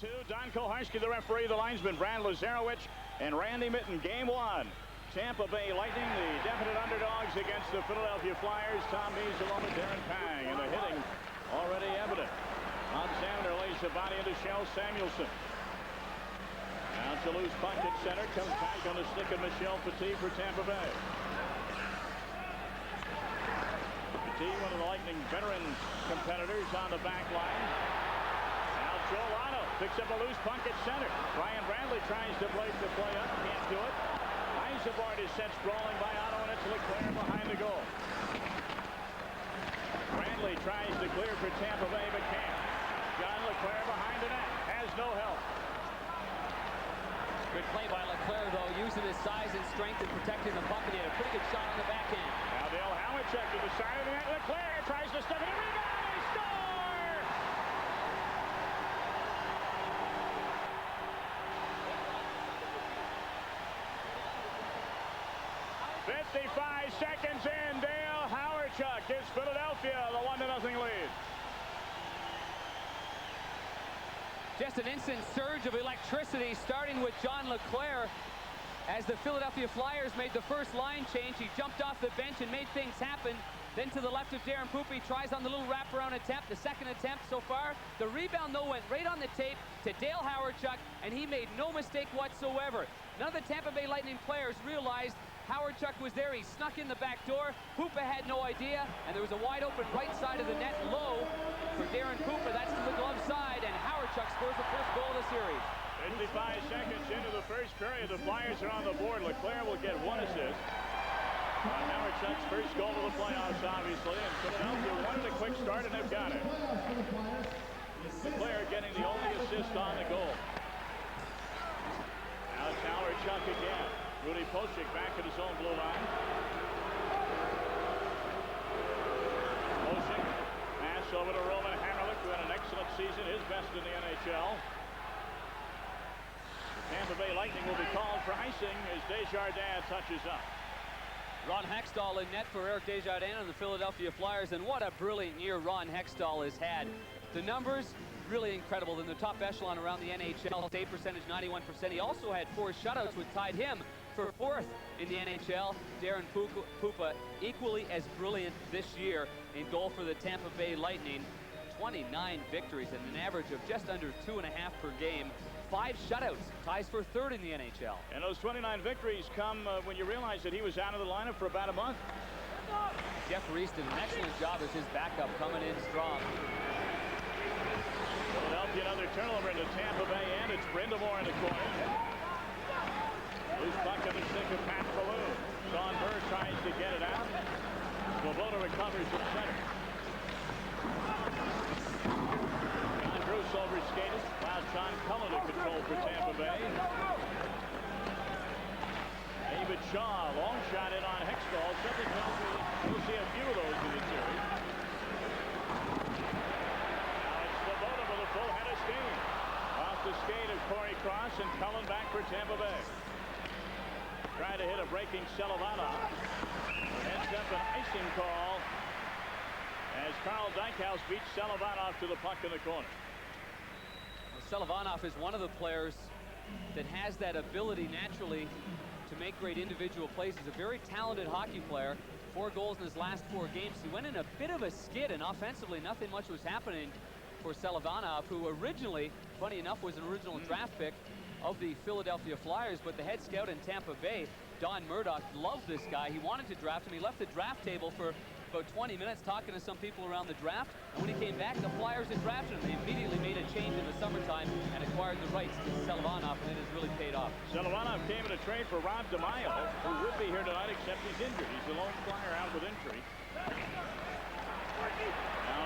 2. Don Koharski, the referee, the linesman, Brad Lazarowicz, and Randy Mitten. Game 1. Tampa Bay Lightning, the definite underdogs against the Philadelphia Flyers. Tom Mees along with Darren Pang, and the hitting already evident. Bob Sander lays the body into Shel Samuelson. Now it's a loose puck at center. Comes back on the stick of Michel Petit for Tampa Bay. Petit, one of the Lightning veteran competitors on the back line. Now Joe Lotto picks up a loose puck at center. Ryan Bradley tries to play up. Can't do it. Eisenbart is sent sprawling by Otto, and it's Leclerc behind the goal. Bradley tries to clear for Tampa Bay, but can't. John Leclerc behind the net. Has no help. Good play by Leclerc, though, using his size and strength and protecting the puck, and he had a pretty good shot on the backhand. Now Dale Howard-Chuck to the side of the net. Leclerc tries to stuff it in. Rebound! They score! "55 seconds in. Dale Howard-Chuck gives Philadelphia the 1-0 lead. Just an instant surge of electricity starting with John Leclerc as the Philadelphia Flyers made the first line change. He jumped off the bench and made things happen. Then to the left of Darren Poopy, tries on the little wraparound attempt, the second attempt so far. The rebound, though, went right on the tape to Dale Howard-Chuck, and he made no mistake whatsoever. None of the Tampa Bay Lightning players realized Howard-Chuck was there. He snuck in the back door. Poopa had no idea, and there was a wide open right side of the net low for Darren Poopa. That's to the glove side, and Howard-Chuck scores the first goal of the series. 55 seconds into the first period. The Flyers are on the board. Leclerc will get 1 assist. Howard-Chuck's first goal of the playoffs, obviously, and Philadelphia wanted a quick start, and they've got it. Leclerc getting the only assist on the goal. Now it's Howard-Chuck again. Rudy Pochik back at his own blue line. Pochik, pass over to Roman Hamrlik, who had an excellent season, his best in the NHL. The Tampa Bay Lightning will be called for icing as Desjardins touches up. Ron Hextall in net for Eric Desjardins and the Philadelphia Flyers, and what a brilliant year Ron Hextall has had. The numbers, really incredible. In the top echelon around the NHL, save percentage 91%. He also had 4 shutouts, which tied him for 4th in the NHL. Darren Poopa, equally as brilliant this year in goal for the Tampa Bay Lightning. 29 victories and an average of just under 2.5 per game. 5 shutouts, ties for 3rd in the NHL. And those 29 victories come when you realize that he was out of the lineup for about a month. Jeff Reese did an excellent job as his backup, coming in strong. Philadelphia, another turnover into Tampa Bay, and it's Brindamore in the corner. Loose puck on the stick of Pat Falloon. Sean Burr tries to get it out. Svoboda recovers at center. John Bruce overskated. Allows John Cullen to control for Tampa Bay. David Shaw, long shot in on Hextall. Something tells me we'll see a few of those in the series. Now it's Svoboda with a full head of steam. Off the skate of Corey Cross, and Cullen back for Tampa Bay. Trying to hit a breaking Selivanov. Ends up an icing call as Carl Dykhouse beats Selivanov to the puck in the corner. Selivanov is one of the players that has that ability naturally to make great individual plays. He's a very talented hockey player. 4 goals in his last 4 games. He went in a bit of a skid, and offensively nothing much was happening for Selivanov, who originally, funny enough, was an original draft pick of the Philadelphia Flyers, but the head scout in Tampa Bay, Don Murdoch, loved this guy. He wanted to draft him. He left the draft table for about 20 minutes talking to some people around the draft, and when he came back, the Flyers had drafted him. They immediately made a change in the summertime and acquired the rights to Selivanov, and it has really paid off. Selivanov came in a trade for Rob DeMaio, who would be here tonight, except he's injured. He's the lone Flyer out with injury. Now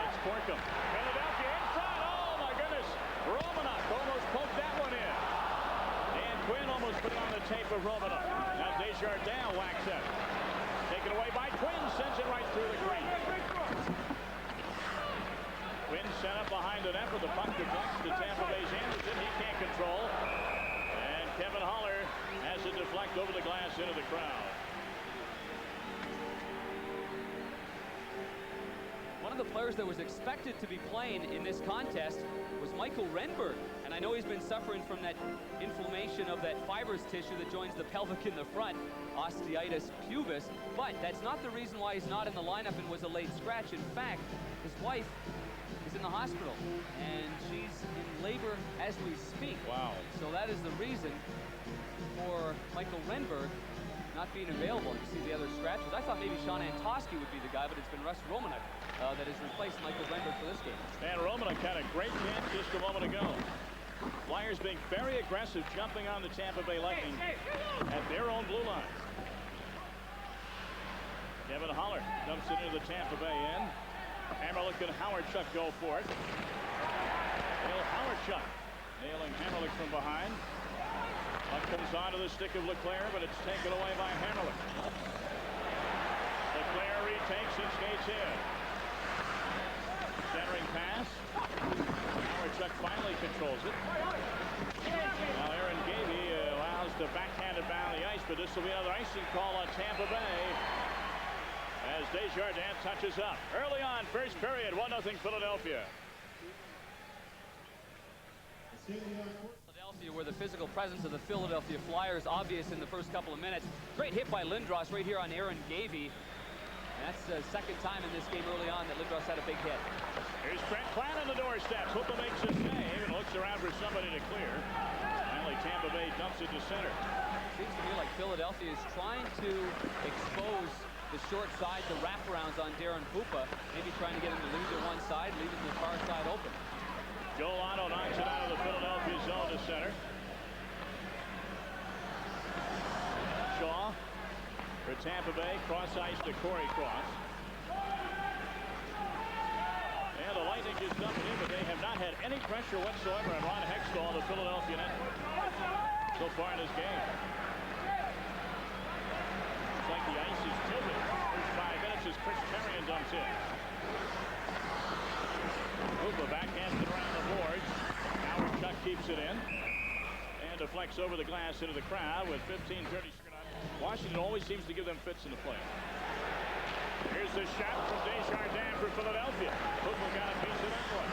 it's Corkum. Philadelphia in front. Oh my goodness. Romanov almost poked that one in. Dan Quinn almost put it on the tape of Romanov. Now Desjardins whacks it. Taken away by Quinn, sends it right through the green. Quinn set up behind the net, but the puck deflects to Tampa Bay's Anderson. He can't control. And Kevin Haller has it deflect over the glass into the crowd. One of the players that was expected to be playing in this contest was Michael Renberg, and I know he's been suffering from that inflammation of that fibrous tissue that joins the pelvic in the front, osteitis pubis, but that's not the reason why he's not in the lineup and was a late scratch. In fact, his wife is in the hospital, and she's in labor as we speak. Wow. So that is the reason for Michael Renberg not being available. You see the other scratches. I thought maybe Sean Antosky would be the guy, but it's been Russ Romanek that has replaced Michael Renberg for this game. And Romanek had a great chance just a moment ago. Flyers being very aggressive, jumping on the Tampa Bay Lightning at their own blue line. Kevin Holler dumps it into the Tampa Bay end. Hammerlick and Howard-Chuck go for it. Neil Howard-Chuck nailing Hammerlick from behind. Puck comes onto the stick of Leclerc, but it's taken away by Hammerlick. Leclerc retakes and skates in. Centering pass. Howard-Chuck finally controls it. Now Aaron Gavey allows the backhand it down the ice, but this will be another icing call on Tampa Bay as Desjardins touches up. Early on, first period, 1-0 Philadelphia. Philadelphia, where the physical presence of the Philadelphia Flyers obvious in the first couple of minutes. Great hit by Lindros right here on Aaron Gavey. That's the second time in this game early on that Lindros had a big hit. Here's Brent Plant on the doorstep. Hoopa makes a save and looks around for somebody to clear. Finally, Tampa Bay dumps it to center. Seems to me like Philadelphia is trying to expose the short side, the wraparounds on Darren Hoopa. Maybe trying to get him to lose to one side, leaving the far side open. Joe Otto knocks it out of the Philadelphia zone to center. Shaw for Tampa Bay, cross ice to Corey Cross. And the Lightning just dumped it in, but they have not had any pressure whatsoever on Ron Hextall, the Philadelphia net, so far in this game. Looks like the ice is tilted. First 5 minutes as Chris Therien dumps in. Hoopa backhanded around the boards. Howard-Chuck keeps it in. And deflects over the glass into the crowd with 15:30. Washington always seems to give them fits in the play. Here's the shot from Desjardins for Philadelphia. Hoopa got a piece of that one.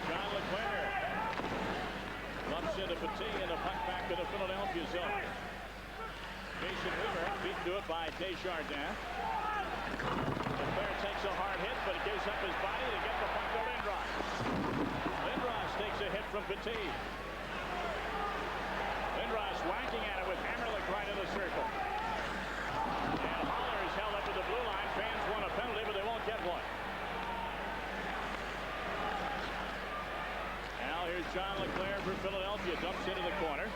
John Leclerc lumps into Petit and the puck back to the Philadelphia zone. Jason Weaver beaten to it by Desjardins. Leclerc takes a hard hit, but he gives up his body to get the puck to Lindros. Lindros takes a hit from Petit. Lindros whacking at it with Hammerlick right in the circle. And Holler is held up to the blue line. Fans want a penalty, but they won't get one. Now here's John Leclerc for Philadelphia. Dumps into the corner.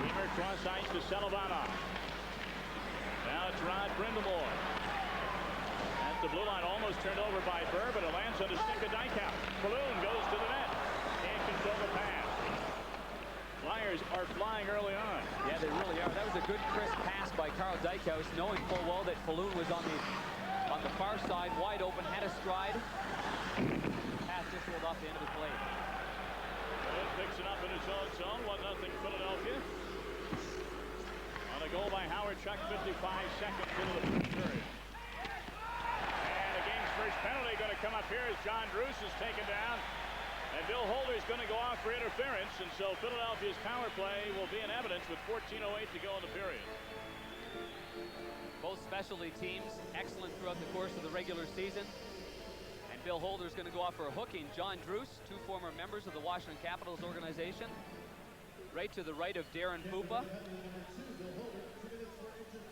Weaver cross ice to Selivanov. Now it's Rod Brindamore. At the blue line, almost turned over by Burr, but it lands on the stick of Dykow. Balloon goes to the net. Can't control the pass. Flyers are flying early on. Yeah, they really are. That was a good crisp pass by Carl Dykhouse, knowing full well that Falloon was on the far side, wide open, had a stride. Pass just rolled off the end of the blade. Balloon picks it up in his own zone. 1-0 Philadelphia. On a goal by Howard-Chuck, 55 seconds into the first period. And the game's first penalty going to come up here as John Druce is taken down. And Bill Holder's going to go off for interference, and so Philadelphia's power play will be in evidence with 14:08 to go in the period. Both specialty teams excellent throughout the course of the regular season. And Bill Holder's going to go off for a hooking. John Druce, 2 former members of the Washington Capitals organization. Right to the right of Darren Hoopa.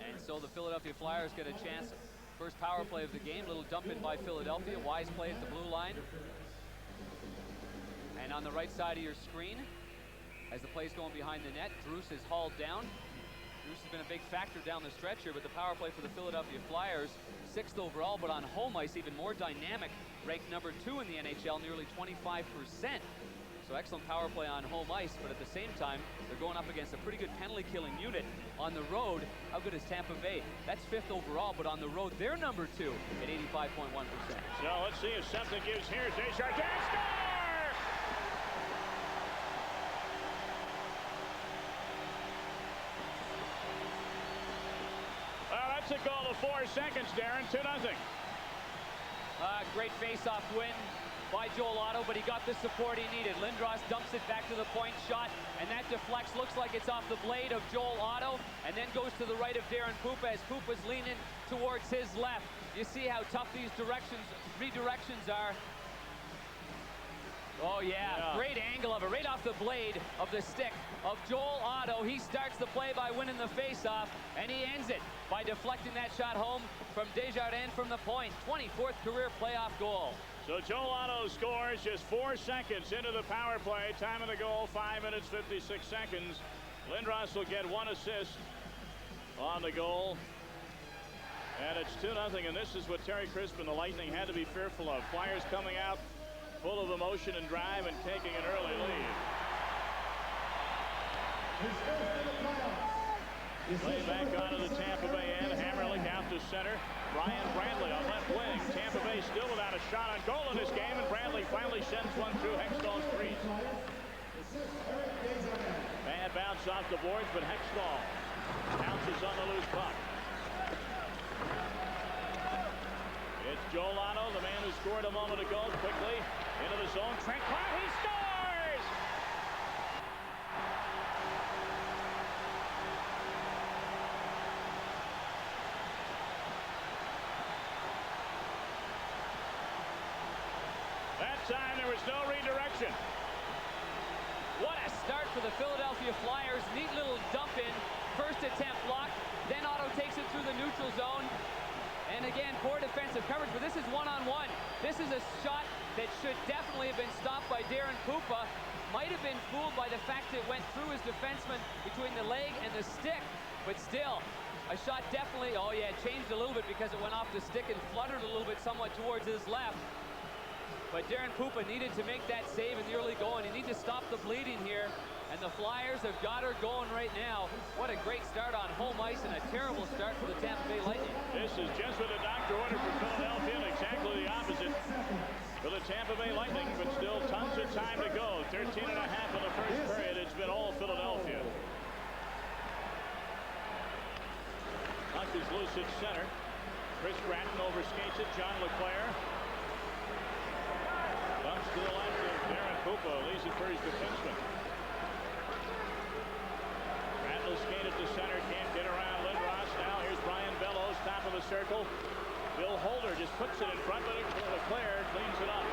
And so the Philadelphia Flyers get a chance. First power play of the game. Little dump in by Philadelphia. Wise play at the blue line. And on the right side of your screen, as the play's going behind the net, Druce is hauled down. Druce has been a big factor down the stretch here, but the power play for the Philadelphia Flyers, 6th overall, but on home ice, even more dynamic, ranked number 2 in the NHL, nearly 25%. So excellent power play on home ice, but at the same time, they're going up against a pretty good penalty-killing unit. On the road, how good is Tampa Bay? That's 5th overall, but on the road, they're number 2 at 85.1%. So let's see if something gives here. Desjardins score! Well, What's it go to 4 seconds, Darren? 2-0. Great face-off win by Joel Otto, but he got the support he needed. Lindros dumps it back to the point shot, and that deflects. Looks like it's off the blade of Joel Otto, and then goes to the right of Darren Pupa as Pupa's leaning towards his left. You see how tough these redirections are. Oh, yeah. Great angle of it, right off the blade of the stick of Joel Otto. He starts the play by winning the face-off, and he ends it by deflecting that shot home from Desjardins from the point. 24th career playoff goal. So Joel Otto scores just 4 seconds into the power play. Time of the goal, 5 minutes, 56 seconds. Lindros will get 1 assist on the goal. And it's 2-0, and this is what Terry Crisp and the Lightning had to be fearful of. Flyers coming out full of emotion and drive and taking an early lead. Play back onto the Tampa Bay end. Hammerlich out to center. Ryan Brantley on left wing. Tampa Bay still without a shot on goal in this game, and Brantley finally sends one through Hextall's crease. Bad bounce off the boards, but Hextall bounces on the loose puck. It's Joel Otto, the man who scored a moment ago, quickly into the zone. Trent Clark, he scores! That time there was no redirection. What a start for the Philadelphia Flyers. Neat little dump in. First attempt blocked. Then Otto takes it through the neutral zone. And again, poor defensive coverage, but this is one-on-one. This is a shot that should definitely have been stopped by Darren Pupa. Might have been fooled by the fact that it went through his defenseman between the leg and the stick. But still, a shot definitely, oh yeah, it changed a little bit because it went off the stick and fluttered a little bit somewhat towards his left. But Darren Pupa needed to make that save in the early going. He needed to stop the bleeding here. And the Flyers have got her going right now. What a great start on home ice and a terrible start for the Tampa Bay Lightning. This is just what the doctor ordered for Philadelphia, and exactly the opposite for the Tampa Bay Lightning, but still tons of time to go. 13 and a half in the first period. It's been all Philadelphia. Puck is loose at center. Chris Gratton overskates it. John LeClaire bumps to the left of Darren Pupa, leaves it for his defenseman. Gratton skated to center, can't get around Lindros. Now here's Brian Bellows, top of the circle. Bill Holder just puts it in front, but LeClaire cleans it up.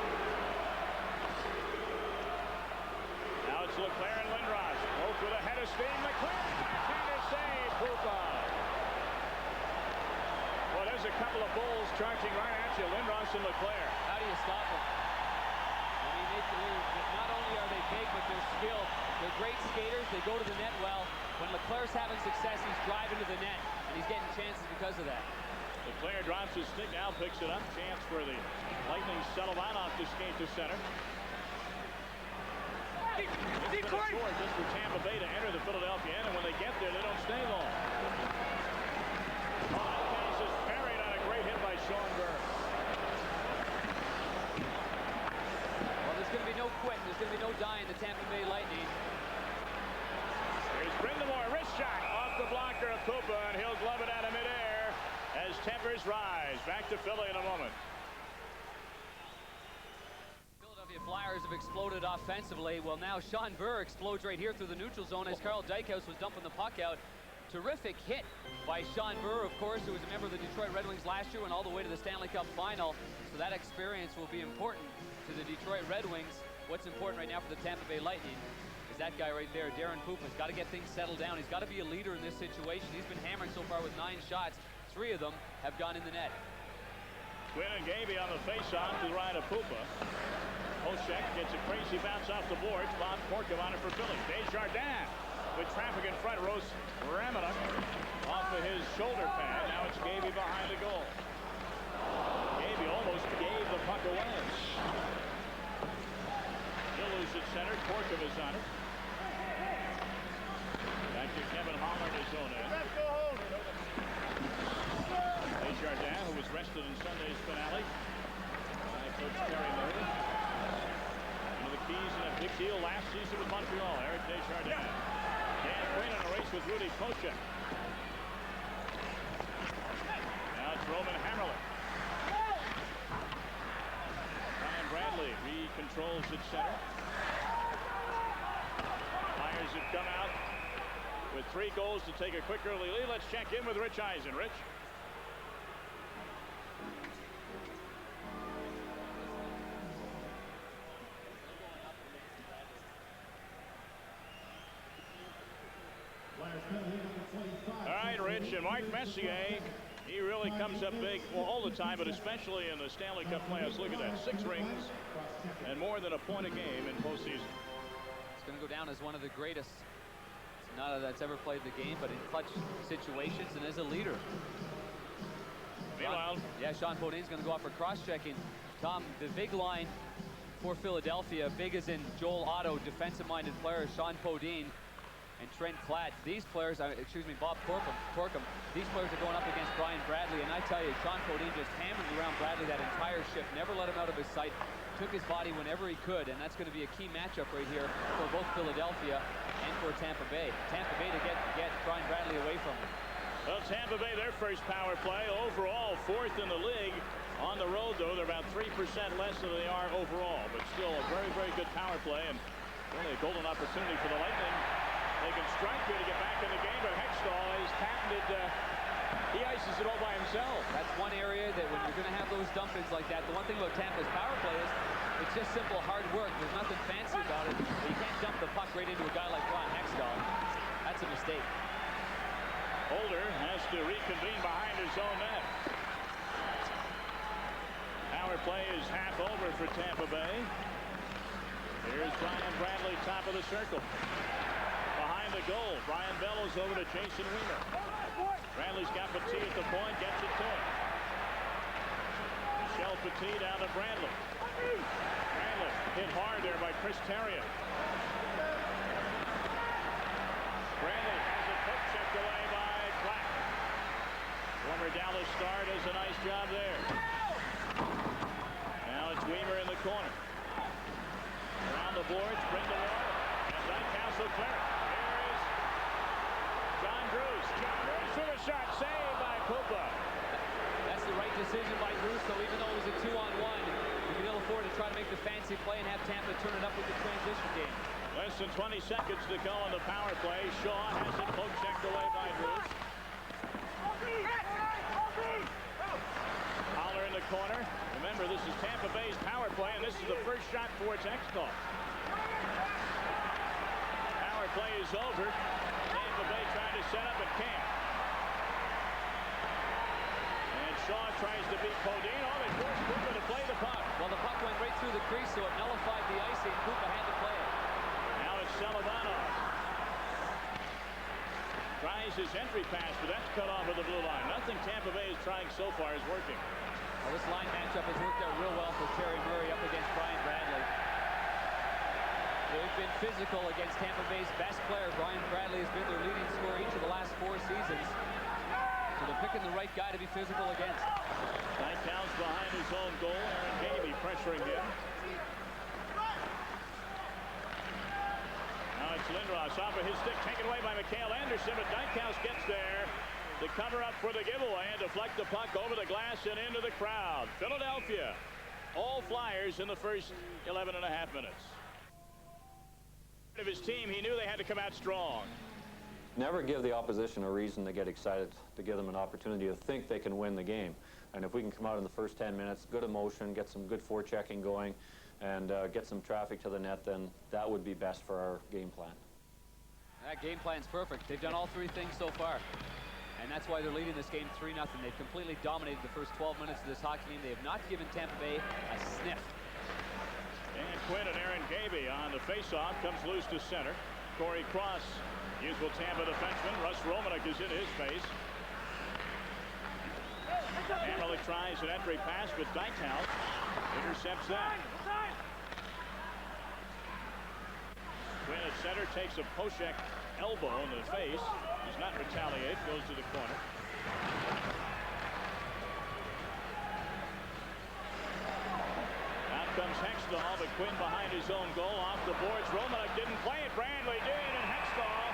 Now it's LeClaire and Lindros. Both with a head of steam. LeClaire, backhander save, Pupa. Well, there's a couple of bulls charging right at you, Lindros and LeClaire. How do you stop them? I mean, not only are they big, but they're skilled. They're great skaters. They go to the net well. When LeClaire's having success, he's driving to the net, and he's getting chances because of that. LeClaire drops his stick, now picks it up. Chance for the Lightning Selovanov to skate to center. Detroit! Just for Tampa Bay to enter the Philadelphia end, and when they get there, they don't stay long. Oh, that pass is buried on a great hit by Sean Burr. Well, there's going to be no quitting. There's going to be no dying the Tampa Bay Lightning. Here's Brindamore, wrist shot off the blocker of Pupa, and he'll glove it out of midair as tempers rise. Back to Philly in a moment. Philadelphia Flyers have exploded offensively. Well, now Sean Burr explodes right here through the neutral zone as Carl Dykhouse was dumping the puck out. Terrific hit by Sean Burr, of course, who was a member of the Detroit Red Wings last year, went all the way to the Stanley Cup final. So that experience will be important to the Detroit Red Wings. What's important right now for the Tampa Bay Lightning is that guy right there, Darren Pupa's got to get things settled down. He's got to be a leader in this situation. He's been hammering so far with 9 shots. 3 of them have gone in the net. Quinn and Gaby on the face-off to the right of Pupa. Hoshek gets a crazy bounce off the boards. Bob Korkum on it for Philly. Desjardins with traffic in front. Rose Ramanuk off of his shoulder pad. Now it's Gaby behind the goal. Gaby almost gave the puck away. Still loose at center. Korkum is on it. Back to Kevin Holland, his own end. Desjardins, who was rested in Sunday's finale by Coach Terry Murray. One of the keys in a big deal last season with Montreal, Eric Desjardins. Dan Quinn in a race with Rudy Kochek. at center. Flyers have come out with 3 goals to take a quick early lead. Let's check in with Rich Eisen. Rich. All right, Rich, and Mark Messier, he really comes up big all the time, but especially in the Stanley Cup playoffs. Look at that, 6 rings and more than a point a game in postseason. It's going to go down as one of the greatest, not that's ever played the game, but in clutch situations and as a leader. Meanwhile, Sean Podin's going to go out for cross-checking. Tom, the big line for Philadelphia, big as in Joel Otto, defensive-minded players, Sean Podin and Trent Klatt. These players, Bob Corkum, these players are going up against Brian Bradley, and I tell you, Sean Podin just hammered around Bradley that entire shift, never let him out of his sight, took his body whenever he could, and that's going to be a key matchup right here for both Philadelphia and for Tampa Bay. Tampa Bay to get Brian Bradley away from him. Well, Tampa Bay, their first power play, overall 4th in the league. On the road, though, they're about 3% less than they are overall, but still a very, very good power play, and really a golden opportunity for the Lightning. They can strike here to get back in the game, but Hextall is patented. He ices it all by himself. That's one area that when you're going to have those dump-ins like that, the one thing about Tampa's power play is it's just simple hard work. There's nothing fancy about it. You can't dump the puck right into a guy like Ron Hextall. That's a mistake. Holder has to reconvene behind his own net. Power play is half over for Tampa Bay. Here's Brian Bradley, top of the circle. Behind the goal, Brian bellows over to Jason Wiener. Bradley's got Petit at the point, gets it to him. Michel Petit down to Bradley. Bradley hit hard there by Chris Terrien. Bradley has a poke checked away by Klatt. Former Dallas Star does a nice job there. Now it's Wiener in the corner. Around the boards, bring the wall, and Dykhouse will clear it. Here is John Drews. John Drews for the shot, saved by Pupa. That's the right decision by Drews, so even though it was a 2-on-1, you can ill afford to try to make the fancy play and have Tampa turn it up with the transition game. Less than 20 seconds to go on the power play. Shaw has it poke checked away by Drews. Holler in the corner. Remember, this is Tampa Bay's power play, and this is the first shot towards Hextall. Power play is over. Tampa Bay trying to set up and can't. And Shaw tries to beat Podin. Oh, they forced Pupa to play the puck. Well, the puck went right through the crease, so it nullified the icing. Pupa had to play it. Now it's Selivanov. Tries his entry pass, but that's cut off of the blue line. Nothing Tampa Bay is trying so far is working. Well, this line matchup has worked out real well for Terry Murray up against Brian Bradley. They've been physical against Tampa Bay's best player. Brian Bradley has been their leading scorer each of the last 4 seasons. So they're picking the right guy to be physical against. Dykhouse behind his own goal. Aaron Gavey pressuring him. Now it's Lindros off of his stick, taken away by Mikhail Anderson, but Dykhouse gets there to cover up for the giveaway and deflect the puck over the glass and into the crowd. Philadelphia, all Flyers in the first 11 and a half minutes. Of his team, he knew they had to come out strong. Never give the opposition a reason to get excited, to give them an opportunity to think they can win the game. And if we can come out in the first 10 minutes, good emotion, get some good forechecking going, and get some traffic to the net, then that would be best for our game plan. That game plan's perfect. They've done all 3 things so far. And that's why they're leading this game 3-0. They've completely dominated the first 12 minutes of this hockey game. They have not given Tampa Bay a sniff. And Quinn and Aaron Gavey on the faceoff, comes loose to center. Corey Cross, usual Tampa defenseman. Russ Romanek is in his face. Hammerly tries an entry pass, but Dykhouse intercepts that. Quinn at center takes a Poshek elbow in the face. Does not retaliate, goes to the corner. Out comes Hextall, but Quinn behind his own goal, off the boards. Romanek didn't play it. Bradley did, and Hextall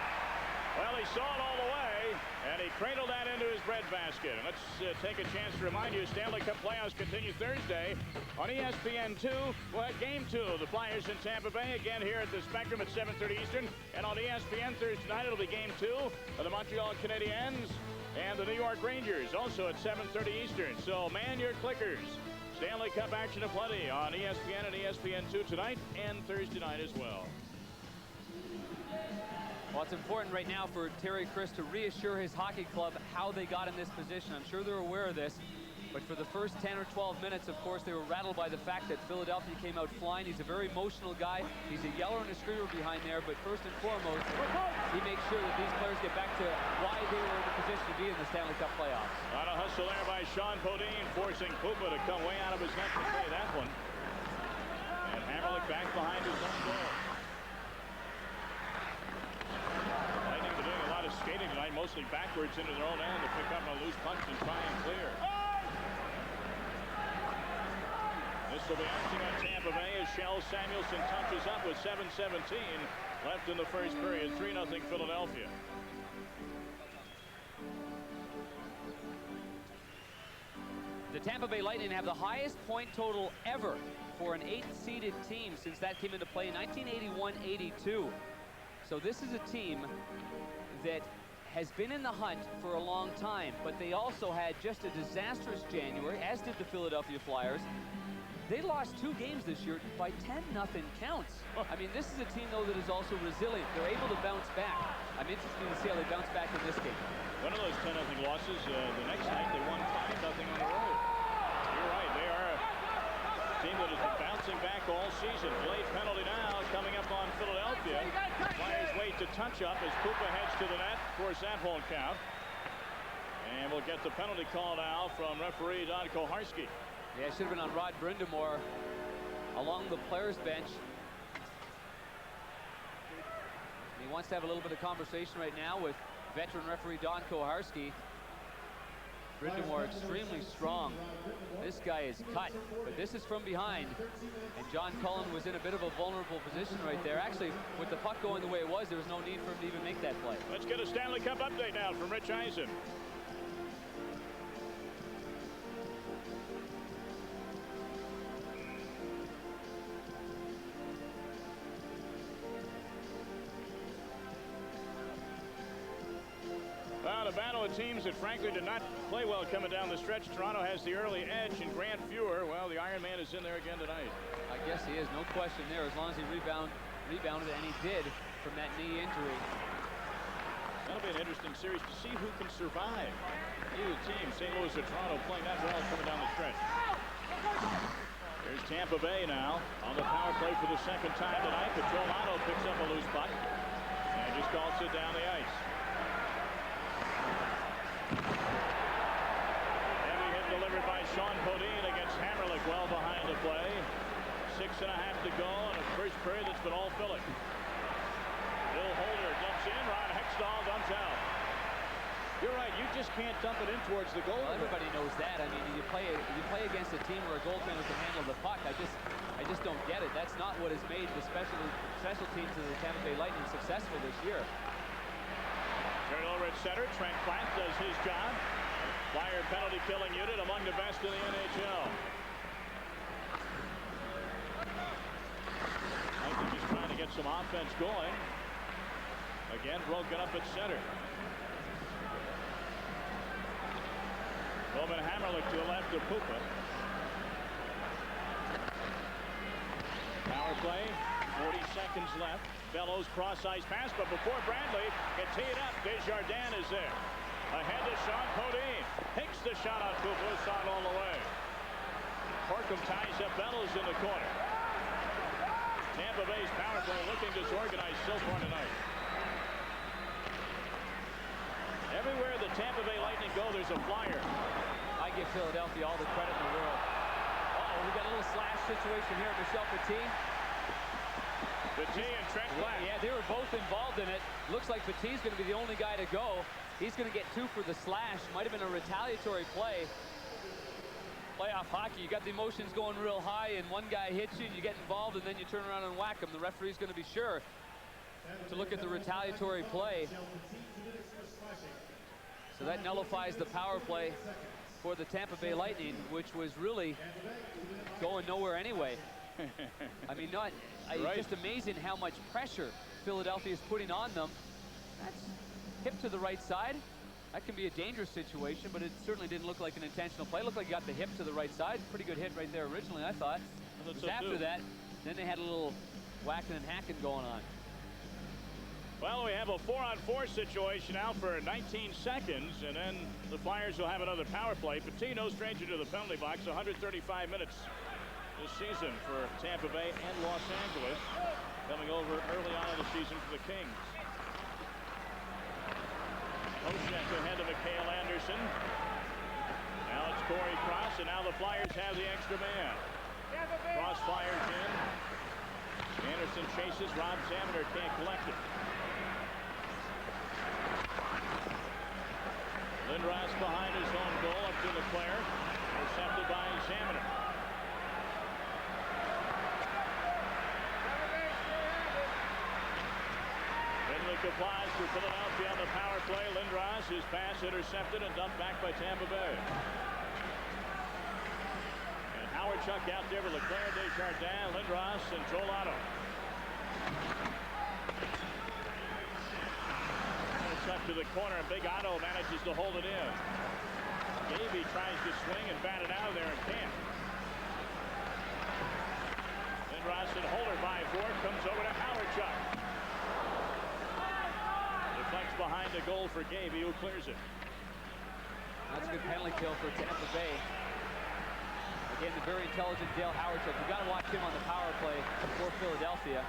Well, he saw it all the way, and he cradled that into his breadbasket. And let's take a chance to remind you, Stanley Cup playoffs continue Thursday on ESPN2. Well, Game 2, the Flyers in Tampa Bay, again here at the Spectrum at 7:30 Eastern. And on ESPN Thursday night, it'll be Game 2 of the Montreal Canadiens and the New York Rangers, also at 7:30 Eastern. So man your clickers. Stanley Cup action aplenty on ESPN and ESPN2 tonight and Thursday night as well. Well, it's important right now for Terry Chris to reassure his hockey club how they got in this position. I'm sure they're aware of this, but for the first 10 or 12 minutes, of course, they were rattled by the fact that Philadelphia came out flying. He's a very emotional guy. He's a yeller and a screamer behind there, but first and foremost, he makes sure that these players get back to why they were in the position to be in the Stanley Cup playoffs. On a hustle there by Sean Bodine, forcing Pupa to come way out of his net to play that one. And Hammerlick back behind his own goal. Skating tonight, mostly backwards into their own end to pick up a loose punch and try and clear. This will be icing on Tampa Bay as Shell Samuelson touches up with 7:17 left in the first period. 3-0 Philadelphia. The Tampa Bay Lightning have the highest point total ever for an 8-seeded team since that came into play in 1981-82. So this is a team that has been in the hunt for a long time, but they also had just a disastrous January, as did the Philadelphia Flyers. They lost 2 games this year by 10-0 counts. I mean, this is a team, though, that is also resilient. They're able to bounce back. I'm interested to see how they bounce back in this game. One of those 10-0 losses, the next night they won 5-0 on the road. You're right, they are a team that has been bouncing back all season. Late penalty now coming up on Philadelphia. Flyers wait to touch up as Pupa heads to the net. Of course, that won't count. And we'll get the penalty call now from referee Don Koharski. Yeah, it should have been on Rod Brindamore along the players' bench. He wants to have a little bit of conversation right now with veteran referee Don Koharski. Brindamore extremely strong. This guy is cut, but this is from behind. And John Cullen was in a bit of a vulnerable position right there. Actually, with the puck going the way it was, there was no need for him to even make that play. Let's get a Stanley Cup update now from Rich Eisen. Well, the battle of teams that frankly did not play well coming down the stretch. Toronto has the early edge, and Grant Fuhr, well, the Iron Man is in there again tonight. I guess he is, no question there, as long as he rebounded, and he did from that knee injury. That'll be an interesting series to see who can survive. Either team, St. Louis or Toronto, playing that well coming down the stretch. Here's Tampa Bay now on the power play for the second time tonight. Petrolato picks up a loose puck and just calls it down the ice. Heavy hit delivered by Sean Bodine against Hammerlick, well behind the play. 6.5 to go in a first period that's been all filling. Bill Holder dumps in. Ron Hextall dumps out. You're right. You just can't dump it in towards the goal. Well, everybody knows that. I mean, you play against a team where a goaltender can handle the puck. I just don't get it. That's not what has made the special teams of the Tampa Bay Lightning successful this year. Turn over at center. Trent Platt does his job. Flyer penalty killing unit among the best in the NHL. I think he's trying to get some offense going. Again, broken up at center. Bowman Hammerlick to the left of Pupa. Power play, 40 seconds left. Bellows cross-ice pass, but before Bradley can tee it up, Desjardins is there. Ahead to Sean Bodine. Takes the shot on Pupa, saw it all the way. Corkum ties up Bellows in the corner. Tampa Bay's power play looking disorganized so far tonight. Everywhere the Tampa Bay Lightning go, there's a Flyer. I give Philadelphia all the credit in the world. Uh-oh, we got a little slash situation here. Michel Petit. Petit and Trent Platt. Yeah, they were both involved in it. Looks like Petit's going to be the only guy to go. He's going to get 2 for the slash. Might have been a retaliatory play. Playoff hockey, you got the emotions going real high, and one guy hits you, and you get involved, and then you turn around and whack him. The referee's going to be sure. to look at the retaliatory play. So that nullifies the power play for the Tampa Bay Lightning, which was really going nowhere anyway. I mean, just amazing how much pressure Philadelphia is putting on them. That's hip to the right side. That can be a dangerous situation, but it certainly didn't look like an intentional play. It looked like he got the hip to the right side. Pretty good hit right there originally, I thought. After that, then they had a little whacking and hacking going on. Well, we have a 4-on-4 situation now for 19 seconds, and then the Flyers will have another power play. Petit, no stranger to the penalty box, 135 minutes this season for Tampa Bay and Los Angeles, coming over early on in the season for the Kings. Oshek ahead of Mikhail Anderson. Now it's Corey Cross, and now the Flyers have the extra man. Cross fires in. Anderson chases. Rob Zaminer can't collect it. Lindros behind his own goal up to Leclerc. Intercepted by Zaminer. Ridley applies for Philadelphia on the power play. Lindros, his pass intercepted and dumped back by Tampa Bay. And Howard Chuck out there with Leclerc, Desjardins, Lindros, and Giolotto. Chuck to the corner, and Big Otto manages to hold it in. Gavey tries to swing and bat it out of there and can't. Lindros and Holder by four, comes over to Howard Chuck. Deflects behind the goal for Gavey, who clears it. That's a good penalty kill for Tampa Bay. Again, the very intelligent Dale Howard Chuck. You've got to watch him on the power play for Philadelphia.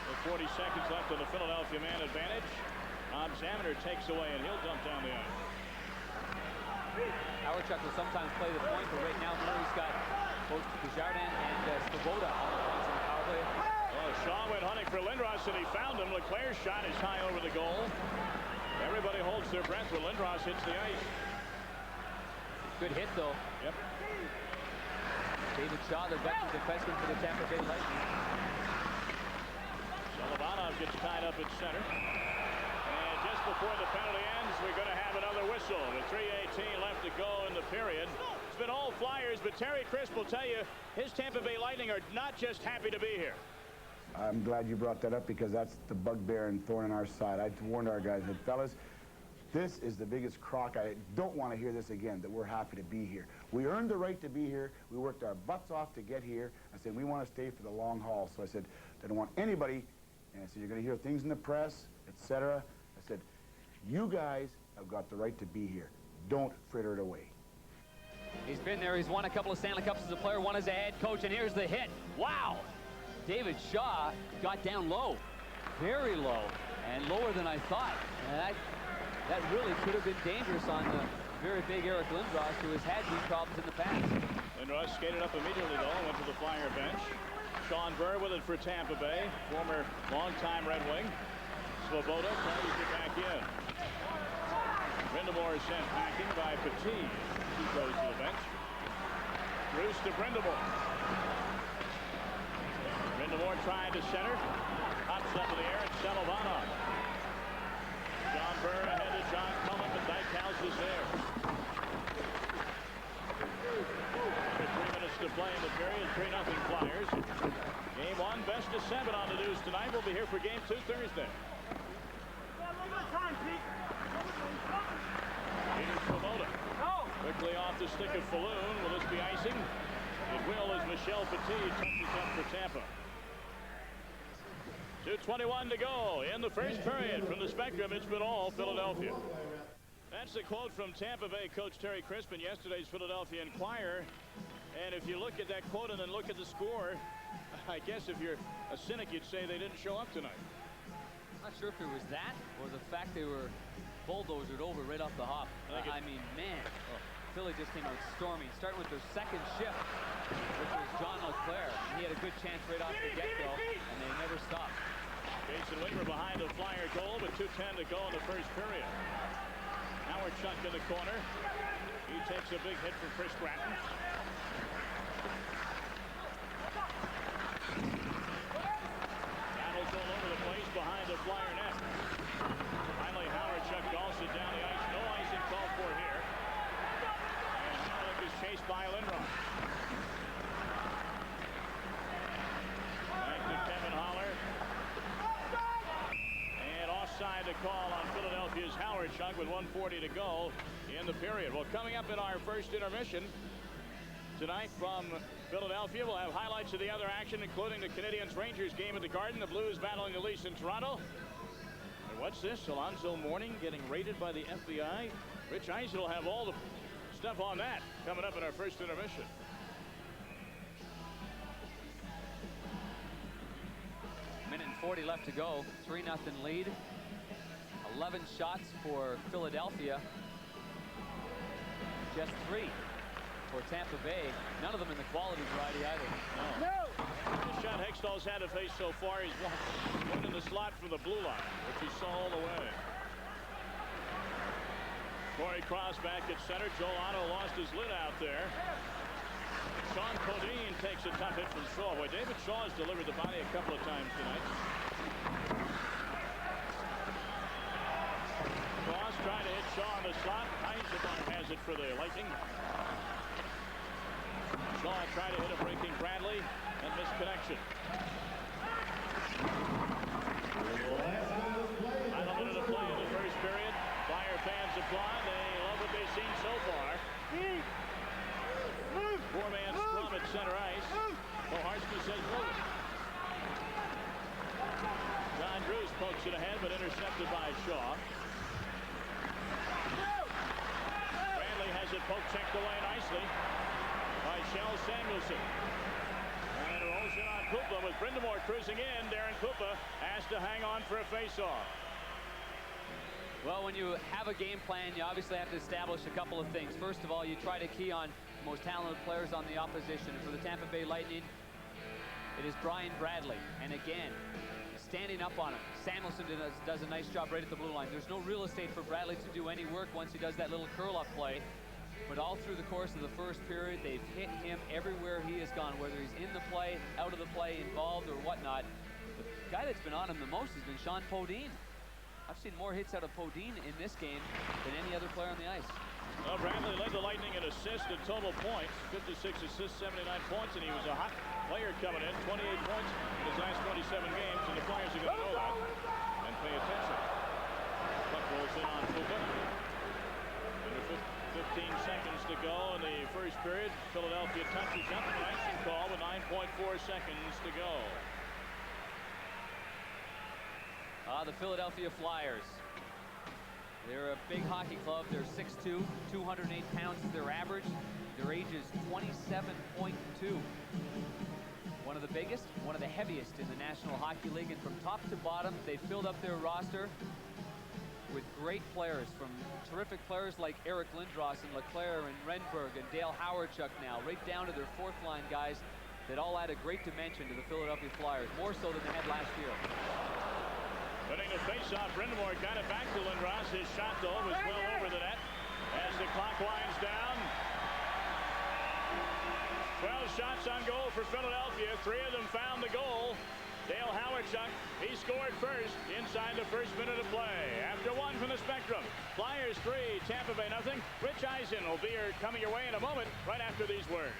With 40 seconds left on the Philadelphia man advantage. Rob Zaminer takes away, and he'll dump down the ice. Howard Chuck will sometimes play the point, but right now Murray's got both Desjardins and Svoboda on the points in the power play. Oh, Shaw went hunting for Lindros, and he found him. Leclerc's shot is high over the goal. Everybody holds their breath when Lindros hits the ice. Good hit, though. Yep. David Shaw, the veteran defenseman for the Tampa Bay Lightning. Solomonov gets tied up at center. And just before the penalty ends, we're going to have another whistle. With 3:18 left to go in the period. It's been all Flyers, but Terry Crisp will tell you his Tampa Bay Lightning are not just happy to be here. I'm glad you brought that up, because that's the bugbear and thorn in our side. I warned our guys that, fellas, this is the biggest crock. I don't want to hear this again, that we're happy to be here. We earned the right to be here. We worked our butts off to get here. I said, we want to stay for the long haul. So I said, I don't want anybody, and I said, you're going to hear things in the press, etc. I said, you guys have got the right to be here. Don't fritter it away. He's been there. He's won a couple of Stanley Cups as a player, one as a head coach, and here's the hit. Wow! David Shaw got down low, very low, and lower than I thought. And that really could have been dangerous on the very big Eric Lindros, who has had these problems in the past. Lindros skated up immediately, though, and went to the Flyer bench. Sean Burr with it for Tampa Bay, former longtime Red Wing. Svoboda carries it back in. Brindamore is sent packing by Petit. He goes to the bench. Bruce to Brindamore. Brindamore trying to center. Hops up in the air, and Selovanov. John Burr ahead of John Cullen, but Dykhouse is there. 3 minutes to play in the period, 3-0 Flyers. Game 1, best of 7 on the news tonight. We'll be here for Game 2 Thursday. Here's Svoboda. Quickly off the stick of Falloon. Will this be icing? It will, as Michel Petit touches up for Tampa. 2:21 to go in the first period. From the Spectrum, it's been all Philadelphia. That's a quote from Tampa Bay coach Terry Crisp in yesterday's Philadelphia Inquirer. And if you look at that quote and then look at the score, I guess if you're a cynic, you'd say they didn't show up tonight. I'm not sure if it was that or the fact they were bulldozered over right off the hop. I mean, man, Philly just came out storming, starting with their second shift, which was John Leclerc. He had a good chance right off the get-go, and they never stopped. Jason Wigmer behind the Flyer goal, but 2:10 to go in the first period. Howard Chuck in the corner. He takes a big hit from Chris Stratton. Puck all over the place behind the Flyer net. Finally, Howard Chuck calls it down the ice. No icing called for here. And Harlech is chased by Lindros. Back to Kevin Holler. And offside to call on Philadelphia's Howard Chuck with 1:40 to go in the period. Well, coming up in our first intermission tonight from Philadelphia, we'll have highlights of the other action, including the Canadiens-Rangers game at the Garden, the Blues battling the Leafs in Toronto. And what's this? Alonzo Mourning getting raided by the FBI. Rich Eisen will have all the stuff on that coming up in our first intermission. Minute and 40 left to go. 3-0 lead. 11 shots for Philadelphia. Just 3 for Tampa Bay. None of them in the quality variety either. No. The shot Hextall's had to face so far, he's one in the slot from the blue line, which he saw all the way. Corey Cross back at center. Joel Otto lost his lid out there. Sean Podine takes a tough hit from Shaw. Boy, David Shaw has delivered the body a couple of times tonight. Cross trying to hit Shaw in the slot. Eisenbach has it for the Lightning. Shaw tried to hit a breaking Bradley and missed connection. Final minute of play in the first period. Flyer fans applaud. They love what they've seen so far. Four-man scrum at center ice. Koharski says move it. John Drews pokes it ahead, but intercepted by Shaw. Bradley has it poke checked away nicely by Shell Samuelson. And rolls it on Koopa with Brindamore cruising in. Darren Koopa asked to hang on for a face-off. Well, when you have a game plan, you obviously have to establish a couple of things. First of all, you try to key on the most talented players on the opposition. And for the Tampa Bay Lightning, it is Brian Bradley. And again, standing up on him. Samuelson does a nice job right at the blue line. There's no real estate for Bradley to do any work once he does that little curl-up play. But all through the course of the first period, they've hit him everywhere he has gone, whether he's in the play, out of the play, involved, or whatnot. The guy that's been on him the most has been Sean Podine. I've seen more hits out of Podine in this game than any other player on the ice. Well, Bradley led the Lightning in assists and total points. 56 assists, 79 points, and he was a hot player coming in. 28 points in his last 27 games, and the Flyers are going to know that and pay attention. Puck rolls in on Koopa. Under 15 seconds to go in the first period. Philadelphia touches up an icing call with 9.4 seconds to go. The Philadelphia Flyers. They're a big hockey club. They're 6'2", 208 pounds is their average. Their age is 27.2. One of the biggest, one of the heaviest in the National Hockey League. And from top to bottom, they filled up their roster with great players, from terrific players like Eric Lindros and Leclerc and Renberg and Dale Howardchuk now, right down to their fourth line guys that all add a great dimension to the Philadelphia Flyers, more so than they had last year. Putting the face-off, Brindamore got it back to Lindros. His shot, though, was well over the net as the clock winds down. 12 shots on goal for Philadelphia. 3 of them found the goal. Dale Howardchuk, he scored first inside the first minute of play. After 1 from the Spectrum, Flyers 3, Tampa Bay nothing. Rich Eisen will be coming your way in a moment right after these words.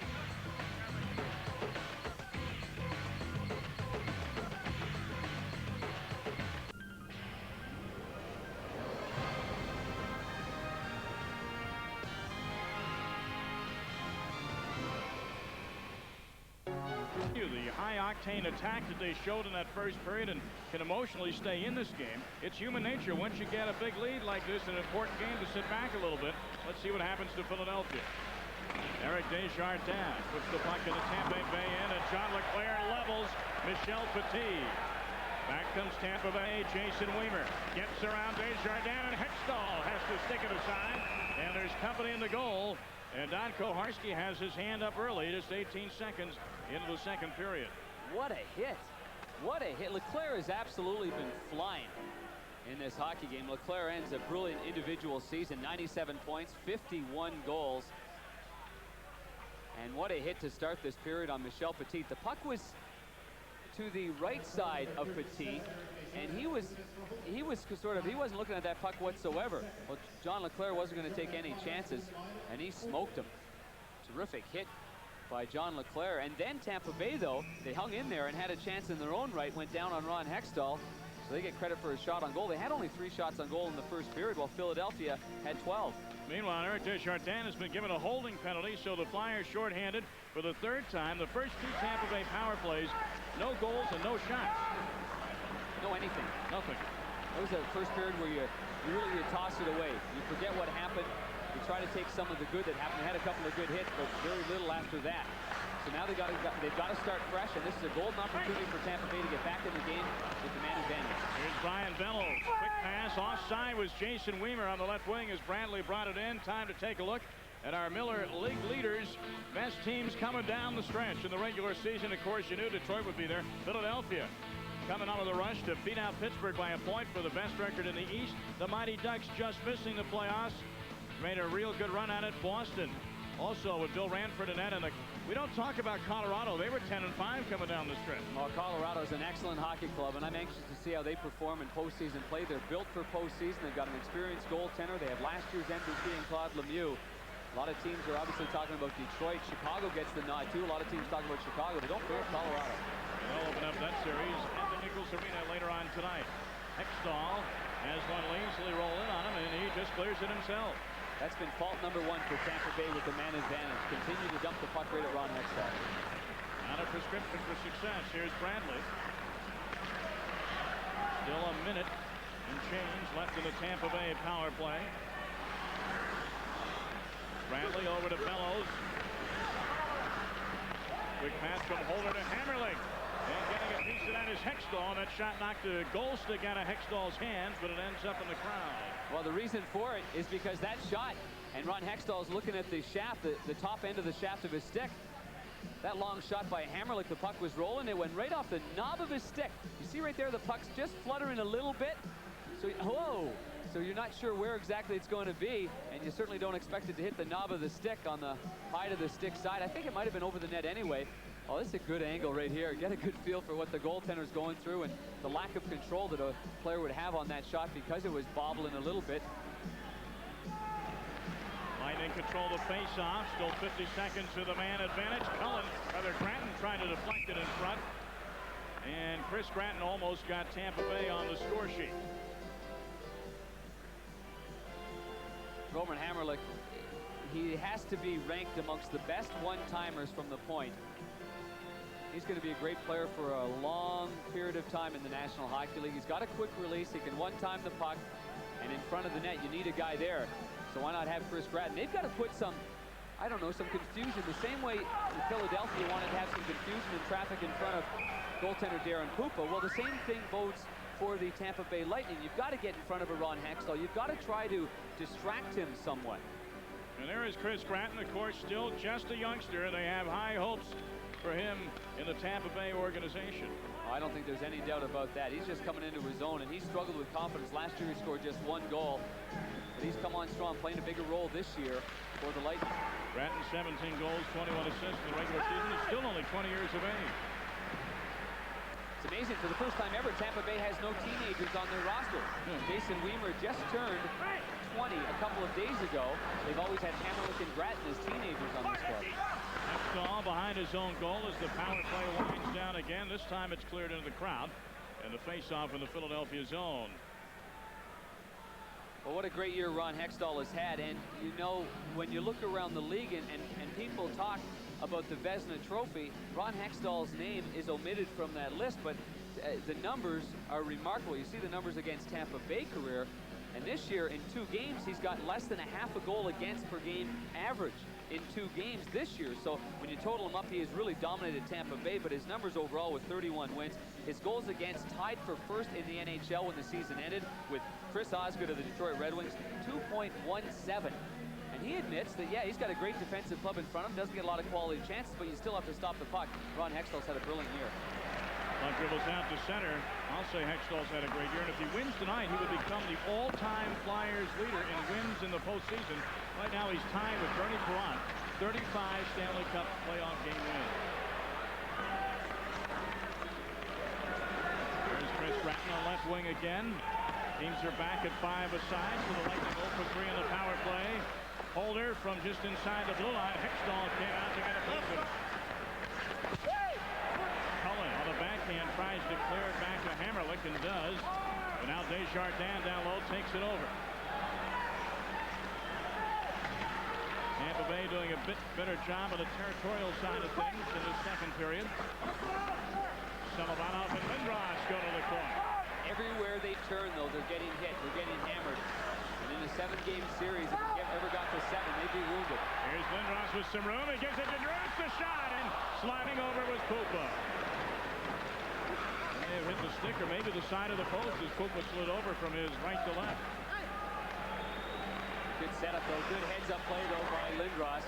The high-octane attack that they showed in that first period and can emotionally stay in this game. It's human nature. Once you get a big lead like this, an important game, to sit back a little bit. Let's see what happens to Philadelphia. Eric Desjardins puts the puck in the Tampa Bay end, and John Leclerc levels Michel Petit. Back comes Tampa Bay. Jason Weimer gets around Desjardins, and Hextall has to stick it aside. And there's company in the goal. And Don Koharski has his hand up early, just 18 seconds into the second period. What a hit. What a hit. Leclerc has absolutely been flying in this hockey game. Leclerc ends a brilliant individual season, 97 points, 51 goals. And what a hit to start this period on Michel Petit. The puck was to the right side of Petit, and he wasn't looking at that puck whatsoever. Well, John Leclerc wasn't going to take any chances, and he smoked him. Terrific hit by John Leclerc. And then Tampa Bay, though, they hung in there and had a chance in their own right, went down on Ron Hextall, so they get credit for his shot on goal. They had only 3 shots on goal in the first period, while Philadelphia had 12. Meanwhile, Eric Desjardins has been given a holding penalty, so the Flyers shorthanded for the 3rd time. The first 2 Tampa Bay power plays, no goals and no shots. No anything. Nothing. That was the first period where you toss it away. You forget what happened. You try to take some of the good that happened. They had a couple of good hits, but very little after that. So now they've got to start fresh, and this is a golden opportunity for Tampa Bay to get back in the game with the man advantage. Here's Brian Bellows. Quick pass. Offside was Jason Weimer on the left wing as Bradley brought it in. Time to take a look at our Miller League leaders. Best teams coming down the stretch in the regular season. Of course, you knew Detroit would be there. Philadelphia coming out of the rush to beat out Pittsburgh by a point for the best record in the East. The Mighty Ducks just missing the playoffs. Made a real good run at it. Boston also with Bill Ranford and net. And we don't talk about Colorado. They were 10-5 coming down the stretch. Well, Colorado is an excellent hockey club, and I'm anxious to see how they perform in postseason play. They're built for postseason. They've got an experienced goaltender. They have last year's MVP in Claude Lemieux. A lot of teams are obviously talking about Detroit. Chicago gets the nod, too. A lot of teams talking about Chicago, but don't forget Colorado. They'll open up that series at the Nichols Arena later on tonight. Hextall has one lazily roll in on him, and he just clears it himself. That's been fault number 1 for Tampa Bay with the man advantage. Continue to dump the puck right at Ron Hextall. Not a prescription for success. Here's Bradley. Still a minute and change left in the Tampa Bay power play. Bradley over to Bellows. Quick pass from Holder to Hammerling. And getting a piece of that is Hextall. That shot knocked the goal stick out of Hextall's hands, but it ends up in the crowd. Well, the reason for it is because that shot, and Ron Hextall's looking at the shaft, the top end of the shaft of his stick. That long shot by Hammerlich, the puck was rolling. It went right off the knob of his stick. You see right there, the puck's just fluttering a little bit. So, whoa! So you're not sure where exactly it's going to be, and you certainly don't expect it to hit the knob of the stick on the height of the stick side. I think it might have been over the net anyway. Oh, this is a good angle right here. Get a good feel for what the goaltender's going through and the lack of control that a player would have on that shot because it was bobbling a little bit. Lightning control the face-off. Still 50 seconds to the man advantage. Gratton trying to deflect it in front. And Chris Gratton almost got Tampa Bay on the score sheet. Roman Hammerlich, he has to be ranked amongst the best one-timers from the point. He's going to be a great player for a long period of time in the National Hockey League. He's got a quick release. He can one-time the puck. And in front of the net, you need a guy there. So why not have Chris Gratton? They've got to put some, I don't know, some confusion. The same way Philadelphia wanted to have some confusion and traffic in front of goaltender Darren Pupa. Well, the same thing bodes for the Tampa Bay Lightning. You've got to get in front of a Ron Hextall. You've got to try to distract him somewhat. And there is Chris Gratton, of course, still just a youngster. They have high hopes for him in the Tampa Bay organization. I don't think there's any doubt about that. He's just coming into his own, and he struggled with confidence. Last year, he scored just 1 goal. But he's come on strong, playing a bigger role this year for the Lightning. Gratton, 17 goals, 21 assists in the regular season. He's still only 20 years of age. It's amazing. For the first time ever, Tampa Bay has no teenagers on their roster. Jason Weimer just turned 20 a couple of days ago. They've always had Hammerlich and Gratton as teenagers on this club. Hextall behind his own goal as the power play winds down again. This time it's cleared into the crowd. And the face-off in the Philadelphia zone. Well, what a great year Ron Hextall has had. And, you know, when you look around the league and people talk about the Vezina Trophy, Ron Hextall's name is omitted from that list. But the numbers are remarkable. You see the numbers against Tampa Bay career. And this year, in 2 games, he's got less than a half a goal against per game average in 2 games this year. So when you total him up, he has really dominated Tampa Bay, but his numbers overall with 31 wins. His goals against tied for first in the NHL when the season ended with Chris Osgood of the Detroit Red Wings, 2.17. And he admits that, yeah, he's got a great defensive club in front of him, doesn't get a lot of quality chances, but you still have to stop the puck. Ron Hextall's had a brilliant year. Puck dribbles out to center. I'll say Hextall's had a great year, and if he wins tonight, he would become the all-time Flyers leader in wins in the postseason. Right now, he's tied with Bernie Perrant, 35 Stanley Cup playoff game wins. Chris Gratton on left wing again. Teams are back at 5 aside, so the Lightning 0 for 3 in the power play. Holder from just inside the blue line. Hextall came out to get a position. Cullen on the backhand tries to clear it back to Hammerlick and does. But now Desjardins down low takes it over. Tampa Bay doing a bit better job of the territorial side of things in the second period. Solomonov and Lindros go to the corner. Everywhere they turn, though, they're getting hit. They're getting hammered. And in a 7-game series, if they ever got to 7, they'd be wounded. Here's Lindros with some room. He gives it to Druce. The shot, and sliding over was Pupa. May have hit the stick or maybe the side of the post as Pupa slid over from his right to left. Good setup, though. Good heads-up play, though, by Lindros.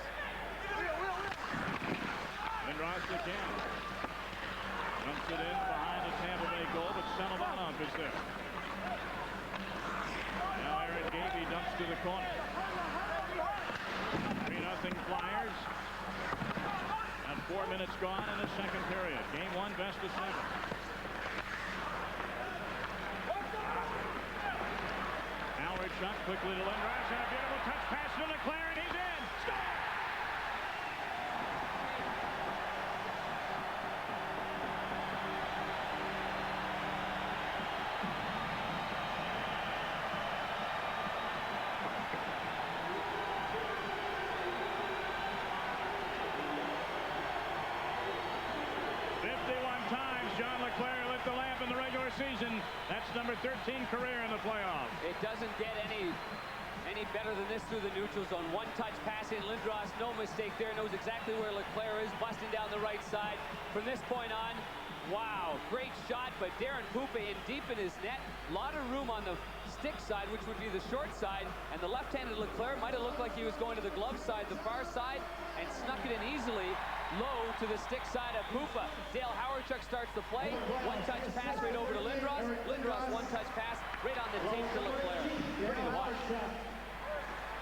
Lindros again. Dumps it in behind the Tampa Bay goal, but Solomonov is there. Now Aaron Gavey dumps to the corner. 3-0 Flyers. And 4 minutes gone in the second period. Game 1, best of 7. Howard shot quickly to Lindros, and a beautiful touch pass to Leclerc, and he's in. Score! In the regular season. That's number 13 career in the playoffs. It doesn't get any better than this through the neutral zone. One touch pass in. Lindros, no mistake there, knows exactly where Leclerc is, busting down the right side. From this point on, wow, great shot, but Darren Pupa in deep in his net. A lot of room on the stick side, which would be the short side, and the left-handed Leclerc might have looked like he was going to the glove side, the far side, and snuck it in easily low to the stick side of Pupa. Dale Hawerchuk starts the play. One-touch pass right over to Lindros. Lindros, one-touch pass right on the tape to Leclerc. Pretty to watch.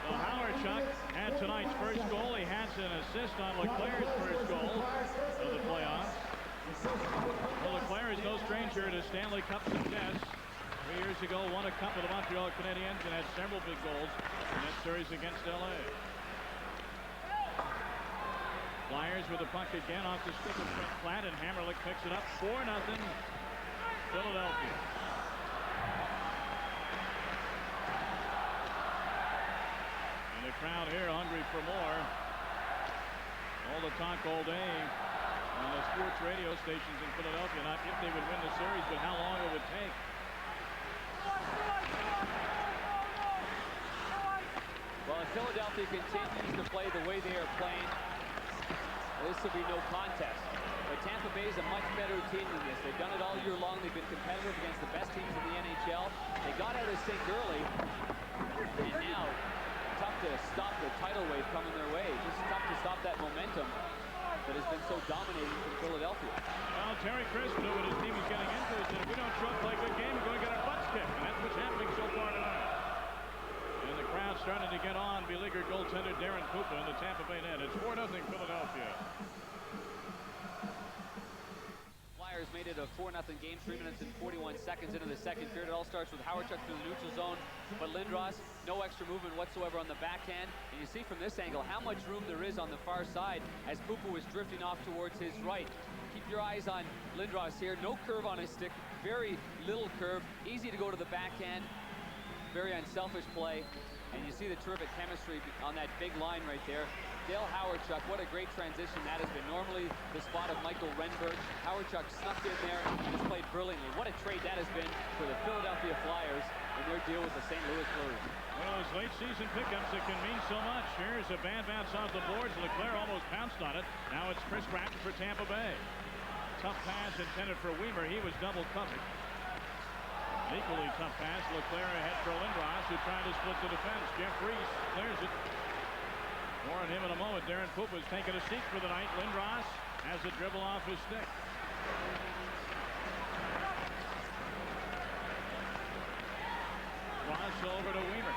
Well, Hawerchuk had tonight's first goal. He has an assist on Leclerc's first goal of the playoffs. Well, Leclerc is no stranger to Stanley Cup success. 3 years ago, won a cup with the Montreal Canadiens and had several big goals in that series against LA. Flyers with the puck again off the stick of Trent Platt, and Hammerlick picks it up. 4-0 Philadelphia. And the crowd here hungry for more. All the talk all day on the sports radio stations in Philadelphia, not if they would win the series, but how long it would take. Well, if Philadelphia continues to play the way they are playing, this will be no contest. But Tampa Bay is a much better team than this. They've done it all year long. They've been competitive against the best teams in the NHL. They got out of sync early, and now tough to stop the tidal wave coming their way. Just tough to stop that momentum that has been so dominating from Philadelphia. Well, Terry Crisp knew what his team was getting into. He said, if we don't show up, play a good game, we're going to get our butts kicked. And that's what's happening so far tonight. And the crowd starting to get on beleaguered goaltender Darren Pupa in the Tampa Bay net. It's 4-0 Philadelphia. Flyers made it a 4-0 game, 3 minutes and 41 seconds into the second period. It all starts with Hawerchuk through the neutral zone, but Lindros, no extra movement whatsoever on the backhand. And you see from this angle how much room there is on the far side as Pupa was drifting off towards his right. Keep your eyes on Lindros here. No curve on his stick, very little curve, easy to go to the backhand. Very unselfish play, and you see the terrific chemistry on that big line right there. Dale Hawerchuk, what a great transition that has been. Normally the spot of Michael Renberg. Hawerchuk snuck in there and has played brilliantly. What a trade that has been for the Philadelphia Flyers in their deal with the St. Louis Blues. One of those late season pickups that can mean so much. Here's a bad bounce off the boards. Leclerc almost pounced on it. Now it's Chris Gratton for Tampa Bay. Tough pass intended for Weimer. He was double covered. Equally tough pass. Leclerc ahead for Lindros, who tried to split the defense. Jeff Reese clears it. More on him in a moment. Darren Pupa's taking a seat for the night. Lindros has a dribble off his stick. Cross over to Weimer.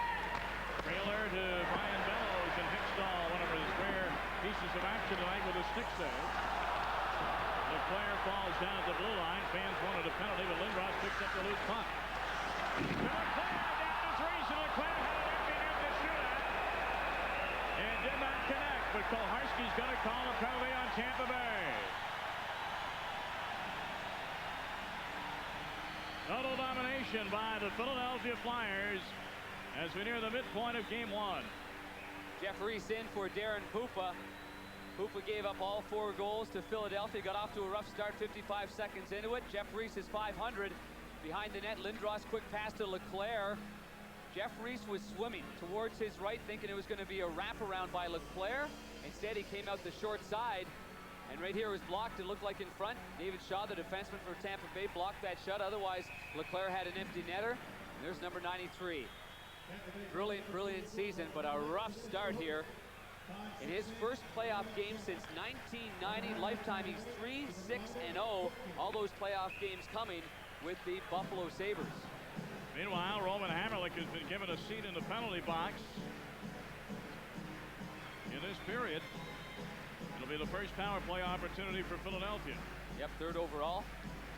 Trailer to Brian Bellows, and Hextall, one of his rare pieces of action tonight with a stick save. Leclerc falls down at the blue line. Fans wanted a penalty, but Lindros picks up the loose puck. Leclerc down to three, so Leclerc had an empty net to shoot at. And did not connect, but Koharski's going to call a penalty on Tampa Bay. Total domination by the Philadelphia Flyers as we near the midpoint of game one. Jeff Reese in for Darren Pupa. Pupa gave up all 4 goals to Philadelphia. Got off to a rough start 55 seconds into it. Jeff Reese is .500. Behind the net, Lindros quick pass to Leclerc. Jeff Reese was swimming towards his right, thinking it was going to be a wraparound by Leclerc. Instead, he came out the short side. And right here was blocked. It looked like in front. David Shaw, the defenseman for Tampa Bay, blocked that shot. Otherwise, Leclerc had an empty netter. And there's number 93. Brilliant, brilliant season, but a rough start here. In his first playoff game since 1990, lifetime, he's 3-6-0. All those playoff games coming with the Buffalo Sabres. Meanwhile, Roman Hamrlik has been given a seat in the penalty box in this period. It'll be the first power play opportunity for Philadelphia. Yep, 3rd overall.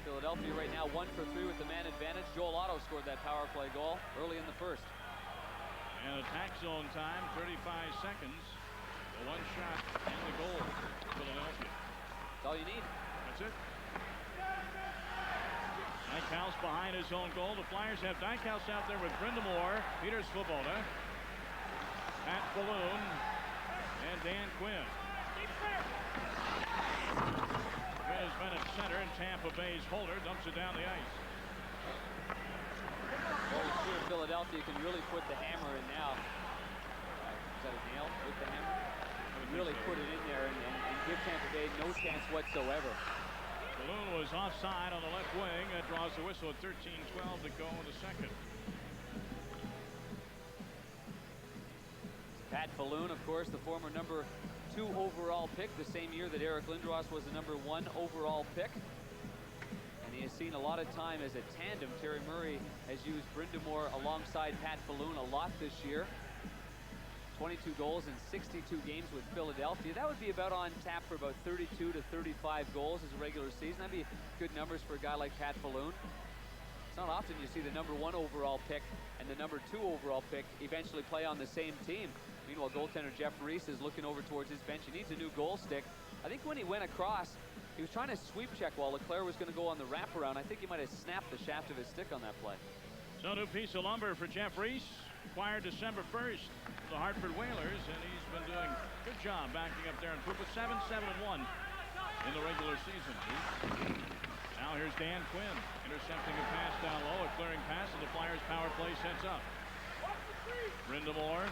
Philadelphia right now 1 for 3 with the man advantage. Joel Otto scored that power play goal early in the first. And attack zone time, 35 seconds. The 1 shot and the goal for Philadelphia. That's all you need. That's it. Dykhouse behind his own goal. The Flyers have Dykhouse out there with Brindamore, Peter Svoboda, Pat Balloon, and Dan Quinn. Quinn has been at center, and Tampa Bay's Holder dumps it down the ice. Well, it's sure Philadelphia can really put the hammer in now. Is that a nail with the hammer? Really put it in there and give Tampa Bay no chance whatsoever. Balloon was offside on the left wing. That draws the whistle at 13:12 to go in the second. Pat Balloon, of course, the former number 2 overall pick, the same year that Eric Lindros was the number 1 overall pick. And he has seen a lot of time as a tandem. Terry Murray has used Brindamore alongside Pat Balloon a lot this year. 22 goals in 62 games with Philadelphia. That would be about on tap for about 32 to 35 goals as a regular season. That'd be good numbers for a guy like Pat Balloon. It's not often you see the number 1 overall pick and the number 2 overall pick eventually play on the same team. Meanwhile, goaltender Jeff Reese is looking over towards his bench. He needs a new goal stick. I think when he went across, he was trying to sweep check while Leclerc was going to go on the wraparound. I think he might have snapped the shaft of his stick on that play. So, new piece of lumber for Jeff Reese, acquired December 1st for the Hartford Whalers, and he's been doing a good job backing up there in Pupa. 7-7-1 in the regular season. Now here's Dan Quinn intercepting a pass down low, a clearing pass, and the Flyers power play sets up. Brindamore.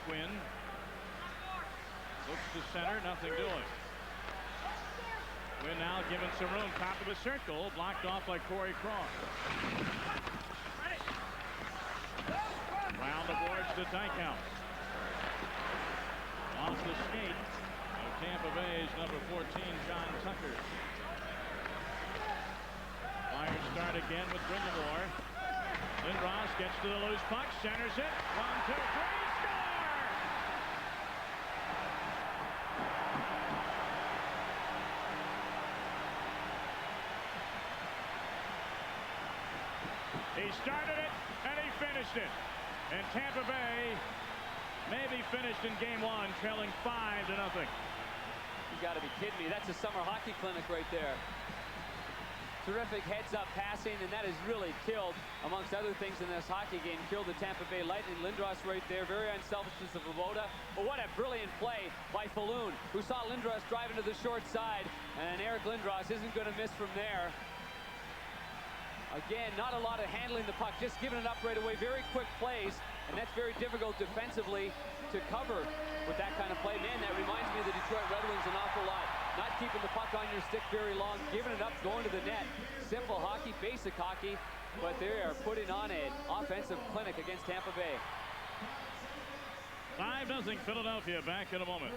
Quinn looks to center, nothing doing. Quinn now given some room, top of the circle, blocked off by Corey Cross. Round the boards to Dykhouse. Off the skate of Tampa Bay's number 14, John Tucker. Flyers start again with Brindamore. Lindros gets to the loose puck, centers it. 1, 2, 3, score! He started it, and he finished it. And Tampa Bay may be finished in game 1, trailing 5-0. You got to be kidding me. That's a summer hockey clinic right there. Terrific heads-up passing, and that has really killed, amongst other things in this hockey game, killed the Tampa Bay Lightning. Lindros right there, very unselfish to Svoboda. But what a brilliant play by Falloon, who saw Lindros driving to the short side, and Eric Lindros isn't going to miss from there. Again, not a lot of handling the puck, just giving it up right away. Very quick plays, and that's very difficult defensively to cover with that kind of play. Man, that reminds me of the Detroit Red Wings an awful lot. Not keeping the puck on your stick very long, giving it up, going to the net. Simple hockey, basic hockey, but they are putting on an offensive clinic against Tampa Bay. 5-0 Philadelphia. Back in a moment.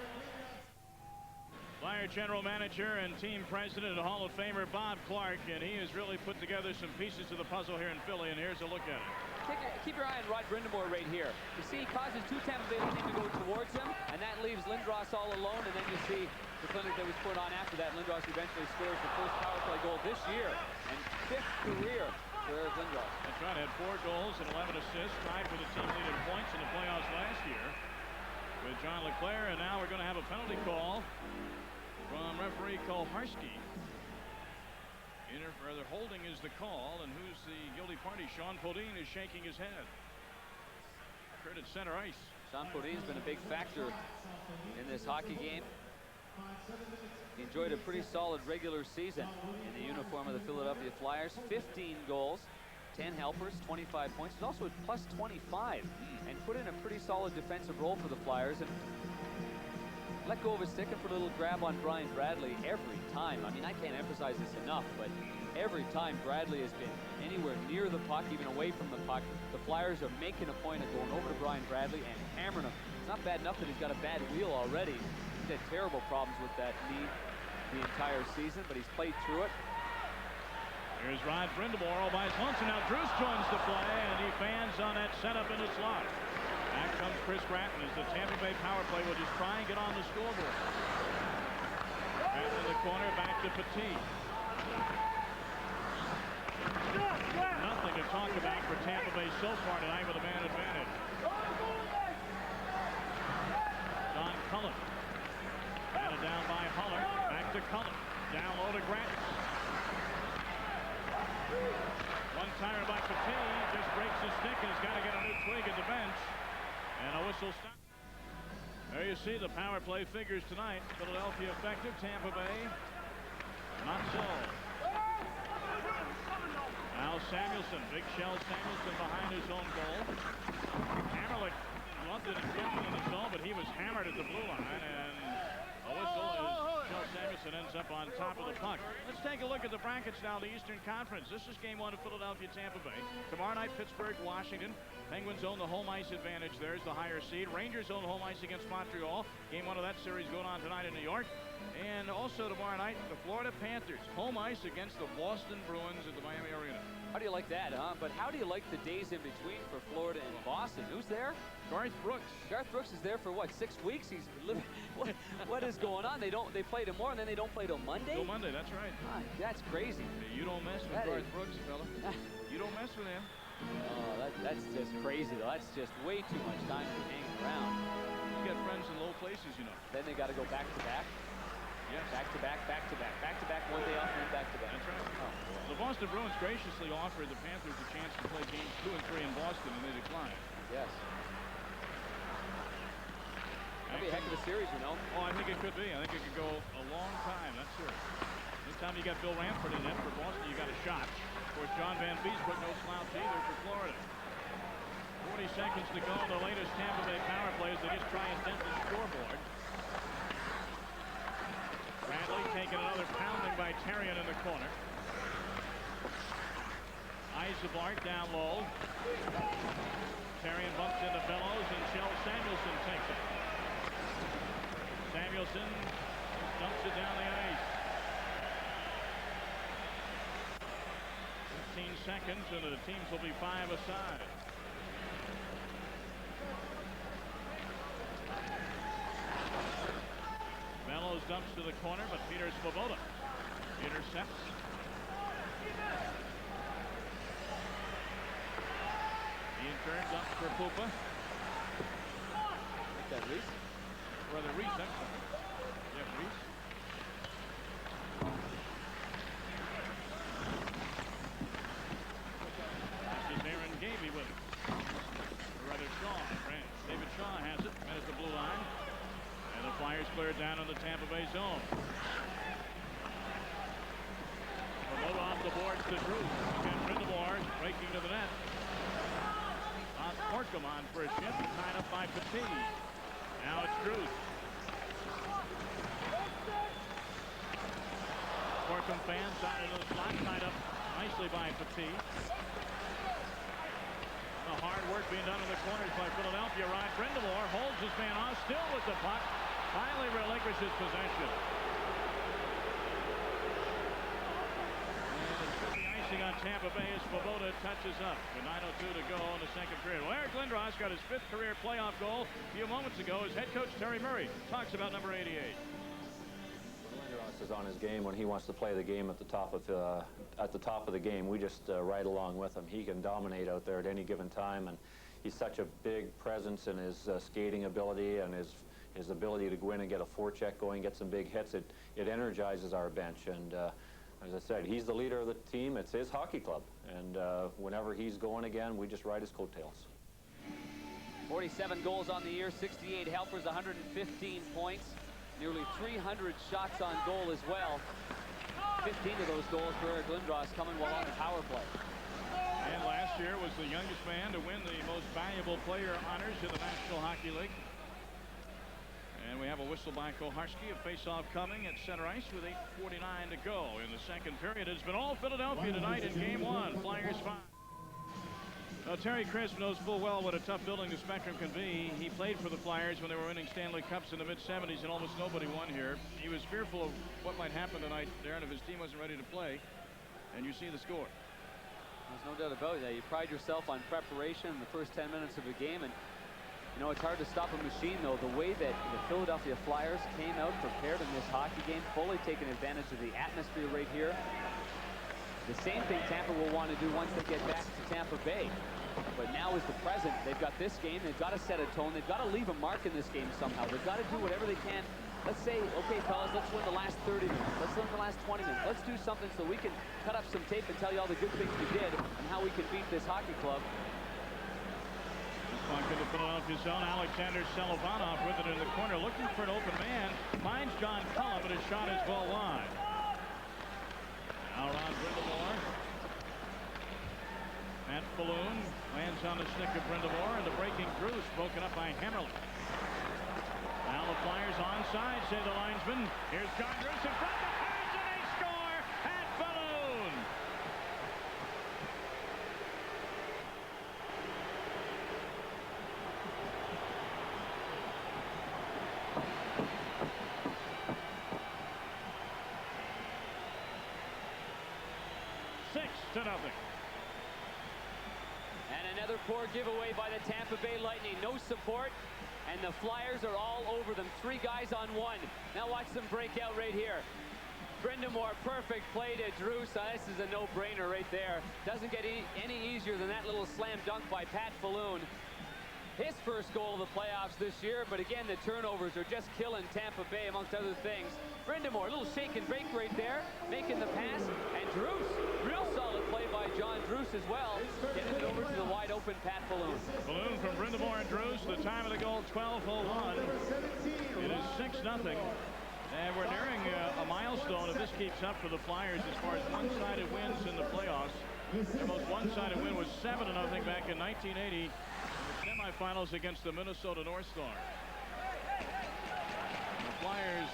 Flyer general manager and team president and Hall of Famer Bob Clark, and he has really put together some pieces of the puzzle here in Philly, and here's a look at it. Keep your eye on Rod Brindamore right here. You see he causes 2 Tampa Bay teams to go towards him, and that leaves Lindros all alone, and then you see the clinic that was put on after that. Lindros eventually scores the first power play goal this year and 5th career for Eric Lindros. That's right, had 4 goals and 11 assists, tied for the team lead in points in the playoffs last year with John LeClaire. And now we're going to have a penalty call from referee Koharski. Further holding is the call, and who's the guilty party? Sean Podine is shaking his head. Occurred at center ice. Sean Podine's been a big factor in this hockey game. He enjoyed a pretty solid regular season in the uniform of the Philadelphia Flyers. 15 goals, 10 helpers, 25 points. He's also at plus 25 and put in a pretty solid defensive role for the Flyers. And let go of his stick and put a little grab on Brian Bradley every time. I mean, I can't emphasize this enough, but every time Bradley has been anywhere near the puck, even away from the puck, the Flyers are making a point of going over to Brian Bradley and hammering him. It's not bad enough that he's got a bad wheel already. He's had terrible problems with that knee the entire season, but he's played through it. Here's Rod Brindamore all by his lonesome. Now Drews joins the play, and he fans on that setup in the slot. Back comes Chris Gratton as the Tampa Bay power play will just try and get on the scoreboard. Gratton in the corner, back to Petit. Nothing to talk about for Tampa Bay so far tonight with a man advantage. Don Cullen. Batted down by Huller. Back to Cullen. Down low to Gratton. One timer by Petit. Just breaks his stick and he's got to get a new twig at the bench. And a whistle stop. There you see the power play figures tonight. Philadelphia effective. Tampa Bay not so. Now Samuelson, Big Shell Samuelson behind his own goal. Hammerlick loved it in the zone, but he was hammered at the blue line, and a whistle as Shell Samuelson ends up on top of the puck. Let's take a look at the brackets now, the Eastern Conference. This is game 1 of Philadelphia, Tampa Bay. Tomorrow night, Pittsburgh, Washington. Penguins own the home ice advantage. There's the higher seed. Rangers own home ice against Montreal. Game 1 of that series going on tonight in New York. And also tomorrow night, the Florida Panthers home ice against the Boston Bruins at the Miami Arena. How do you like that, huh? But how do you like the days in between for Florida and Boston? Who's there? Garth Brooks. Garth Brooks is there for what, 6 weeks? He's living. What is going on? They play tomorrow and then they don't play till Monday? Till Monday, that's right. That's crazy. You don't mess with Garth Brooks, fella. You don't mess with him. Oh, that's just crazy, though. That's just way too much time to hang around. You got friends in low places, you know. Then they got to go back to back. Yes. Back to back, back to back, back to back, one day off and then back to back. That's right. Oh, the Boston Bruins graciously offered the Panthers a chance to play games 2 and 3 in Boston, and they declined. yes. That'd be a heck of a series, you know. Oh, I think it could be. I think it could go a long time. That's sure. Anytime you got Bill Ranford in net for Boston, you got a shot. Of course, John Van Beesbrook, no slouch either for Florida. 40 seconds to go. The latest Tampa Bay power play as they just try and dent the scoreboard. Bradley taking another pounding by Terrien in the corner. Eisenbark down low. Terrien bumps into Bellows and Shell Samuelson takes it. Samuelson dumps it down the ice. 15 seconds and the teams will be 5 aside. Bellows dumps to the corner, but Peter Svoboda intercepts. Ian turns up for Pupa. Is that Reese? Brother Reese, I'm sorry. Jeff Reese. This is Aaron Gavey with it. Or rather Shaw. David Shaw has it. And at the blue line. And the Flyers clear it down on the Tampa Bay zone. Svoboda off the boards to Drews. Again, Brindamore breaking to the net. Markham on for a shift, tied up by Petit. Now it's Drews. Markham fans out into the slot, tied up nicely by Petit. The hard work being done in the corners by Philadelphia. Rod Brindamore holds his man off, still with the puck. Finally relinquishes possession. On Tampa Bay as Svoboda touches up with 9:02 to go in the second period. Well, Eric Lindros got his 5th career playoff goal a few moments ago as head coach Terry Murray talks about number 88. on his game when he wants to play the game at the top of the game. We just ride along with him. He can dominate out there at any given time, and he's such a big presence in his skating ability and his ability to go in and get a forecheck going, get some big hits. It energizes our bench, and as I said, he's the leader of the team. It's his hockey club, and whenever he's going again, we just ride his coattails. 47 goals on the year, 68 helpers, 115 points, nearly 300 shots on goal as well. 15 of those goals for Eric Lindros coming while on the power play. And last year was the youngest man to win the most valuable player honors in the National Hockey League. And we have a whistle by Koharski. A face-off coming at center ice with 8:49 to go in the second period. It's been all Philadelphia tonight in Game 1. Flyers 5. Terry Crisp knows full well what a tough building the Spectrum can be. He played for the Flyers when they were winning Stanley Cups in the mid-'70s, and almost nobody won here. He was fearful of what might happen tonight, Darren, if his team wasn't ready to play. And you see the score. There's no doubt about that. You pride yourself on preparation in the first 10 minutes of a game, and you know, it's hard to stop a machine, though. The way that the Philadelphia Flyers came out prepared in this hockey game, fully taking advantage of the atmosphere right here. The same thing Tampa will want to do once they get back to Tampa Bay. But now is the present. They've got this game. They've got to set a tone. They've got to leave a mark in this game somehow. They've got to do whatever they can. Let's say, okay, fellas, let's win the last 30 minutes. Let's win the last 20 minutes. Let's do something so we can cut up some tape and tell you all the good things we did and how we can beat this hockey club. Puck in the Philadelphia zone. Alexander Selovanov with it in the corner, looking for an open man. Finds John Cullum, but his shot is well wide. Now Ron Brindamore. Matt Falloon lands on the stick of Brindamore, and the breaking Bruce broken up by Hemmerle. Now the Flyers onside, say the linesman. Here's John Bruce in front of the pass, and they score at Falloon. to nothing. And another poor giveaway by the Tampa Bay Lightning. No support, and the Flyers are all over them. 3 guys on 1. Now watch them break out right here. Brindamore, perfect play to Drews. This is a no-brainer right there. Doesn't get any easier than that little slam dunk by Pat Falloon. His first goal of the playoffs this year, but again, the turnovers are just killing Tampa Bay, amongst other things. Brindamore, a little shake and bake right there, making the pass, and Drews, real solid play by John Drews as well, getting it over to the wide-open Pat Falloon. Falloon from Brindamore and Drews. The time of the goal, 12:01. It is 6-0. And we're nearing a milestone if this keeps up for the Flyers as far as one-sided wins in the playoffs. The most one-sided win was 7-0 back in 1980 in the semifinals against the Minnesota North Stars. The Flyers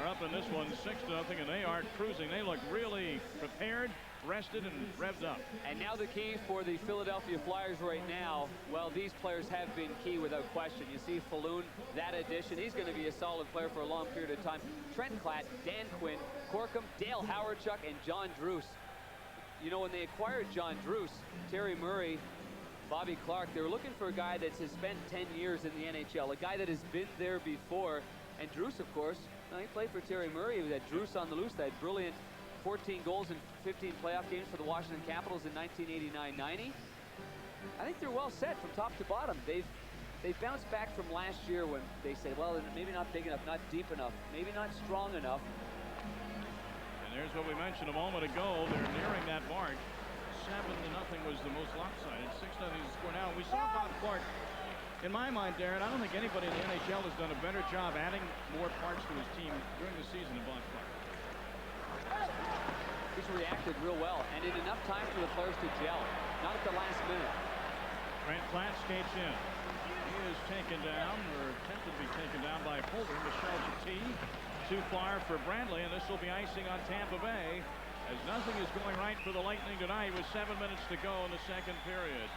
are up in this one 6-0, and they are cruising. They look really prepared, rested, and revved up. And now the key for the Philadelphia Flyers right now, well, these players have been key without question. You see Falloon, that addition, he's going to be a solid player for a long period of time. Trent Klatt, Dan Quinn, Corkum, Dale Howardchuk, and John Drews. You know, when they acquired John Drews, Terry Murray, Bobby Clark, they were looking for a guy that has spent 10 years in the NHL, a guy that has been there before. And Drews, of course, he played for Terry Murray. He had Drews on the loose, that brilliant 14 goals in 15 playoff games for the Washington Capitals in 1989-90. I think they're well set from top to bottom. They've bounced back from last year when they say, well, maybe not big enough, not deep enough, maybe not strong enough. And there's what we mentioned a moment ago. They're nearing that mark. 7-0 was the most lopsided. 6-0 is the score now. We saw Bob Clark. In my mind, Darren, I don't think anybody in the NHL has done a better job adding more parts to his team during the season than Bob Clark. He's reacted real well, and in enough time for the players to gel, not at the last minute. Trent Klatt skates in. He is taken down, or attempted to be taken down by Holder. Michel Jeté too far for Brantley, and this will be icing on Tampa Bay, as nothing is going right for the Lightning tonight with 7 minutes to go in the second period.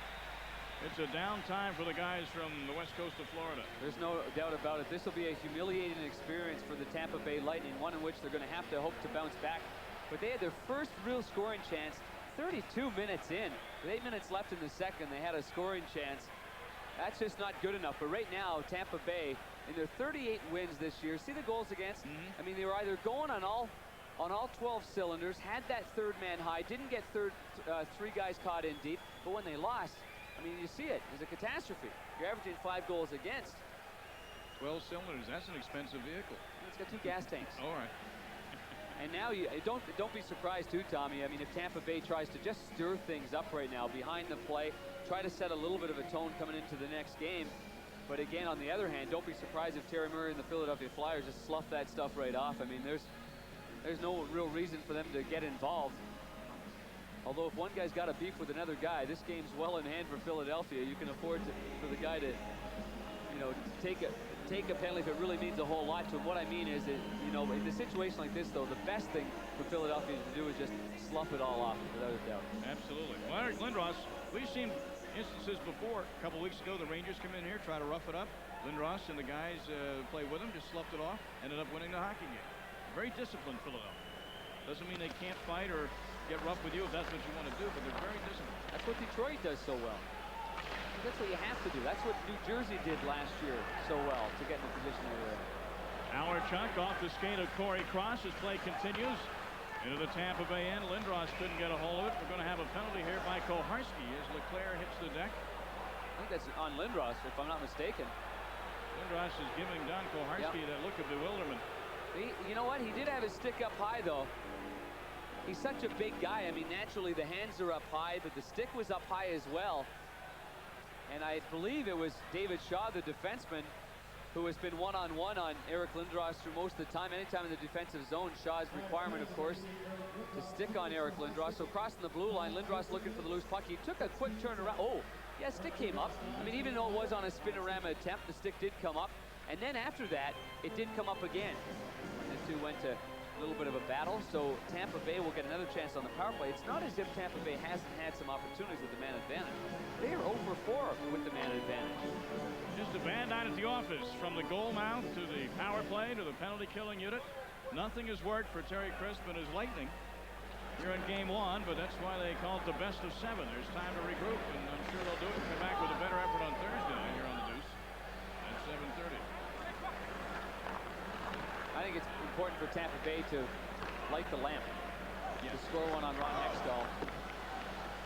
It's a downtime for the guys from the west coast of Florida. There's no doubt about it. This will be a humiliating experience for the Tampa Bay Lightning, one in which they're going to have to hope to bounce back. But they had their first real scoring chance 32 minutes in. With 8 minutes left in the second, they had a scoring chance. That's just not good enough. But right now, Tampa Bay, in their 38 wins this year, see the goals against? I mean, they were either going on all on all 12 cylinders, had that third man high, didn't get three guys caught in deep, but when they lost, I mean, you see it, it's a catastrophe. You're averaging 5 goals against. 12 cylinders, that's an expensive vehicle. It's got 2 gas tanks. All right. And now you don't be surprised too, Tommy. I mean, if Tampa Bay tries to just stir things up right now behind the play, try to set a little bit of a tone coming into the next game. But again, on the other hand, don't be surprised if Terry Murray and the Philadelphia Flyers just slough that stuff right off. I mean, there's no real reason for them to get involved. Although if one guy's got a beef with another guy, this game's well in hand for Philadelphia. You can afford for the guy to, you know, take a penalty if it really means a whole lot to him. What I mean is that, you know, in a situation like this, though, the best thing for Philadelphia to do is just slough it all off, without a doubt. Absolutely. Well, Eric Lindros, we've seen instances before. A couple weeks ago, the Rangers come in here, try to rough it up. Lindros and the guys play with him, just sloughed it off, ended up winning the hockey game. Very disciplined, Philadelphia. Doesn't mean they can't fight or get rough with you if that's what you want to do, but they're very disciplined. That's what Detroit does so well. That's what you have to do. That's what New Jersey did last year so well to get in the position they were in. Our chunk off the skate of Corey Cross as play continues. Into the Tampa Bay end. Lindros couldn't get a hold of it. We're going to have a penalty here by Koharski as Leclerc hits the deck. I think that's on Lindros, if I'm not mistaken. Lindros is giving Don Koharski that look of bewilderment. You know what? He did have his stick up high, though. He's such a big guy. I mean, naturally, the hands are up high, but the stick was up high as well. And I believe it was David Shaw, the defenseman, who has been one-on-one on Eric Lindros through most of the time. Anytime in the defensive zone, Shaw's requirement, of course, to stick on Eric Lindros. So crossing the blue line, Lindros looking for the loose puck. He took a quick turn around. Oh, yeah, stick came up. I mean, even though it was on a spinorama attempt, the stick did come up. And then after that, it did come up again. The two went to a little bit of a battle, so Tampa Bay will get another chance on the power play. It's not as if Tampa Bay hasn't had some opportunities with the man advantage. They are 0 for 4 with the man advantage. Just a bad night at the office, from the goal mouth to the power play to the penalty killing unit. Nothing has worked for Terry Crisp and his Lightning here in game 1, but that's why they call it the best of 7. There's time to regroup, and I'm sure they'll do it and come back with a better effort on Thursday night here on the Deuce at 7:30. I think it's important for Tampa Bay to light the lamp. To score one on Ron Hextall.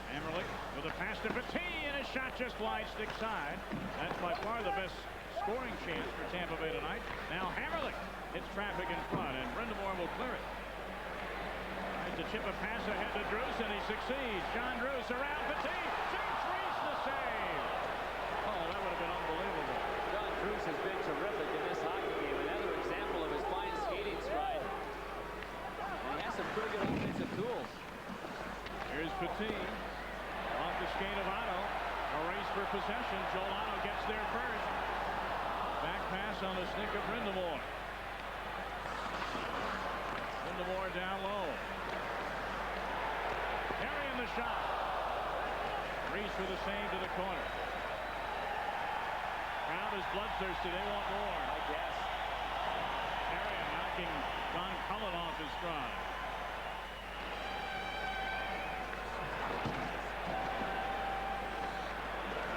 Hammerlich with a pass to Petit, and a shot just wide, stick side. That's by far the best scoring chance for Tampa Bay tonight. Now Hammerlich hits traffic in front, and Brindamore will clear it. Tries to chip a pass ahead to Druce, and he succeeds. John Druce around Petit. Shoots Reese the save. Oh, that would have been unbelievable. John Druce has been terrific in this hockey game. Another example of his fine skating stride. And he has some pretty good offensive tools. Here's Petit. Off the skate of Otto. A race for possession. Joel Otto gets there first. Back pass on the stick of Brindamore. Brindamore down low. Carrying the shot. Reese with a save to the corner. Crowd is bloodthirsty. They want more. I guess. Carrion knocking Don Cullen off his stride.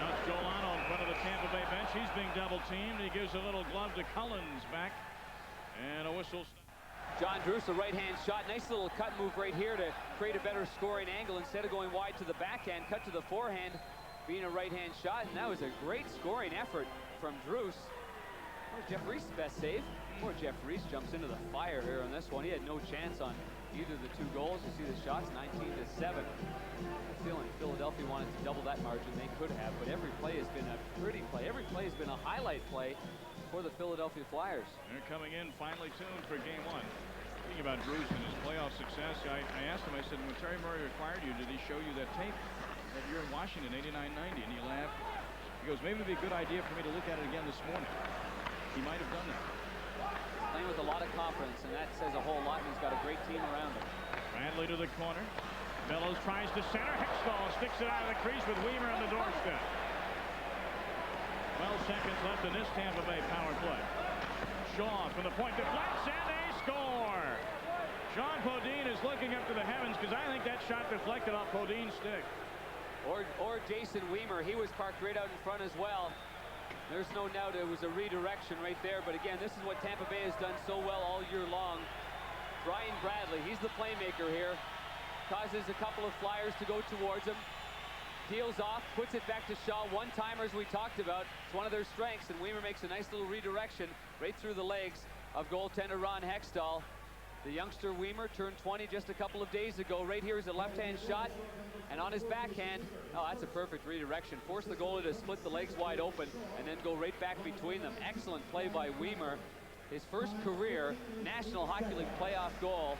Now it's Joel Otto in front of the Tampa Bay bench. He's being double teamed. He gives a little glove to Cullen's back. And a whistle. John Druce, a right-hand shot. Nice little cut move right here to create a better scoring angle. Instead of going wide to the backhand, cut to the forehand, being a right-hand shot. And that was a great scoring effort from Druce. That was Jeff Reese's best save. Poor Jeff Reese jumps into the fire here on this one. He had no chance on either of the 2 goals. You see the shots, 19-7. I'm feeling Philadelphia wanted to double that margin. They could have, but every play has been a pretty play. Every play has been a highlight play for the Philadelphia Flyers. They're coming in finely tuned for game 1. Speaking about Druce and his playoff success, I asked him, I said, when Terry Murray acquired you, did he show you that tape that year in Washington, 89-90? And he laughed. He goes, maybe it'd be a good idea for me to look at it again this morning. He might have done that. Playing with a lot of confidence, and that says a whole lot, and he's got a great team around him. Bradley to the corner. Bellows tries to center. Hextall sticks it out of the crease with Weimer on the doorstep. 12 seconds left in this Tampa Bay power play. Shaw from the point deflects, and they score! Sean Podine is looking up to the heavens because I think that shot deflected off Podine's stick. Or Jason Weimer. He was parked right out in front as well. There's no doubt it was a redirection right there. But again, this is what Tampa Bay has done so well all year long. Brian Bradley. He's the playmaker here. Causes a couple of Flyers to go towards him. Peels off, puts it back to Shaw. One-timers we talked about. It's one of their strengths, and Weimer makes a nice little redirection right through the legs of goaltender Ron Hextall. The youngster Weimer turned 20 just a couple of days ago. Right here is a left-hand shot, and on his backhand, oh, that's a perfect redirection. Force the goalie to split the legs wide open and then go right back between them. Excellent play by Weimer. His first career National Hockey League playoff goal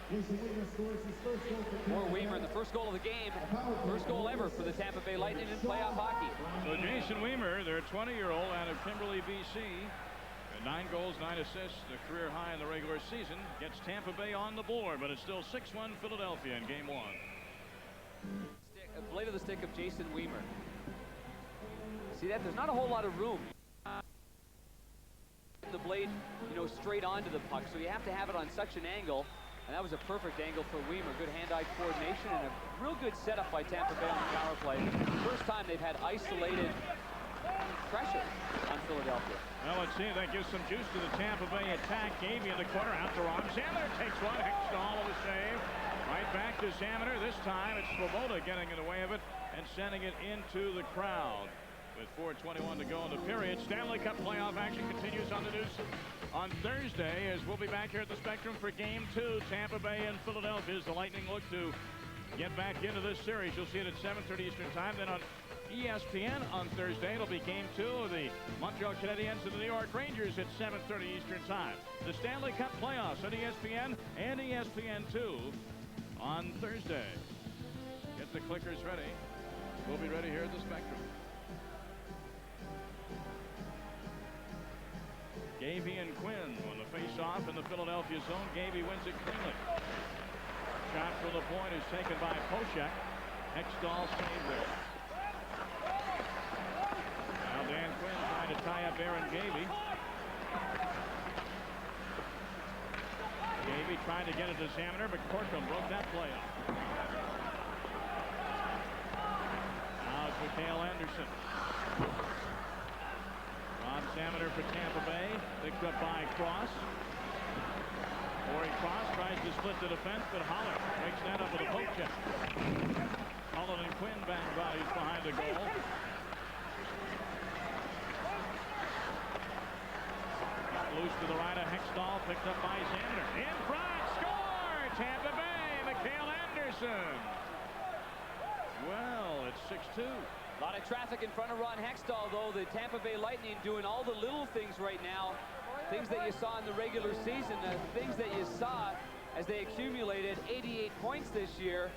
for Weimer, the first goal of the game, first goal ever for the Tampa Bay Lightning in playoff hockey. So Jason Weimer, their 20-year-old out of Kimberley, BC, 9 goals, 9 assists, a career high in the regular season, gets Tampa Bay on the board, but it's still 6-1 Philadelphia in game 1. A blade of the stick of Jason Weimer. See that? There's not a whole lot of room. The blade, you know, straight onto the puck, so you have to have it on such an angle, and that was a perfect angle for Weimer. Good hand-eye coordination and a real good setup by Tampa Bay on the power play. First time they've had isolated pressure on Philadelphia. Well, let's see. That gives some juice to the Tampa Bay attack. Gavey in the corner, out to Ron. Zamner takes one. Hextall with a save. Right back to Zamner. This time it's Svoboda getting in the way of it and sending it into the crowd. With 4:21 to go in the period, Stanley Cup playoff action continues on the news on Thursday as we'll be back here at the Spectrum for Game 2. Tampa Bay and Philadelphia as the Lightning look to get back into this series. You'll see it at 7:30 Eastern Time. Then on ESPN on Thursday, it'll be Game 2 of the Montreal Canadiens and the New York Rangers at 7:30 Eastern Time. The Stanley Cup playoffs on ESPN and ESPN2 on Thursday. Get the clickers ready. We'll be ready here at the Spectrum. Gavey and Quinn on the face-off in the Philadelphia zone. Gavey wins it cleanly. Shot from the point is taken by Poshak. Hextall saved there. Now Dan Quinn trying to tie up Aaron Gavey. Gavey trying to get it to Zamner, but Corkum broke that play up. Now it's Mikhail Anderson. Ron Zamner for Tampa Bay, picked up by Cross. Corey Cross tries to split the defense, but Holler makes that up with a poke check. Holland and Quinn bang bodies behind the goal. Loose to the right of Hextall, picked up by Zamner. In front, score! Tampa Bay, Mikhail Anderson. Well, it's 6-2. A lot of traffic in front of Ron Hextall, though. The Tampa Bay Lightning doing all the little things right now. Things that you saw in the regular season, things that you saw as they accumulated 88 points this year.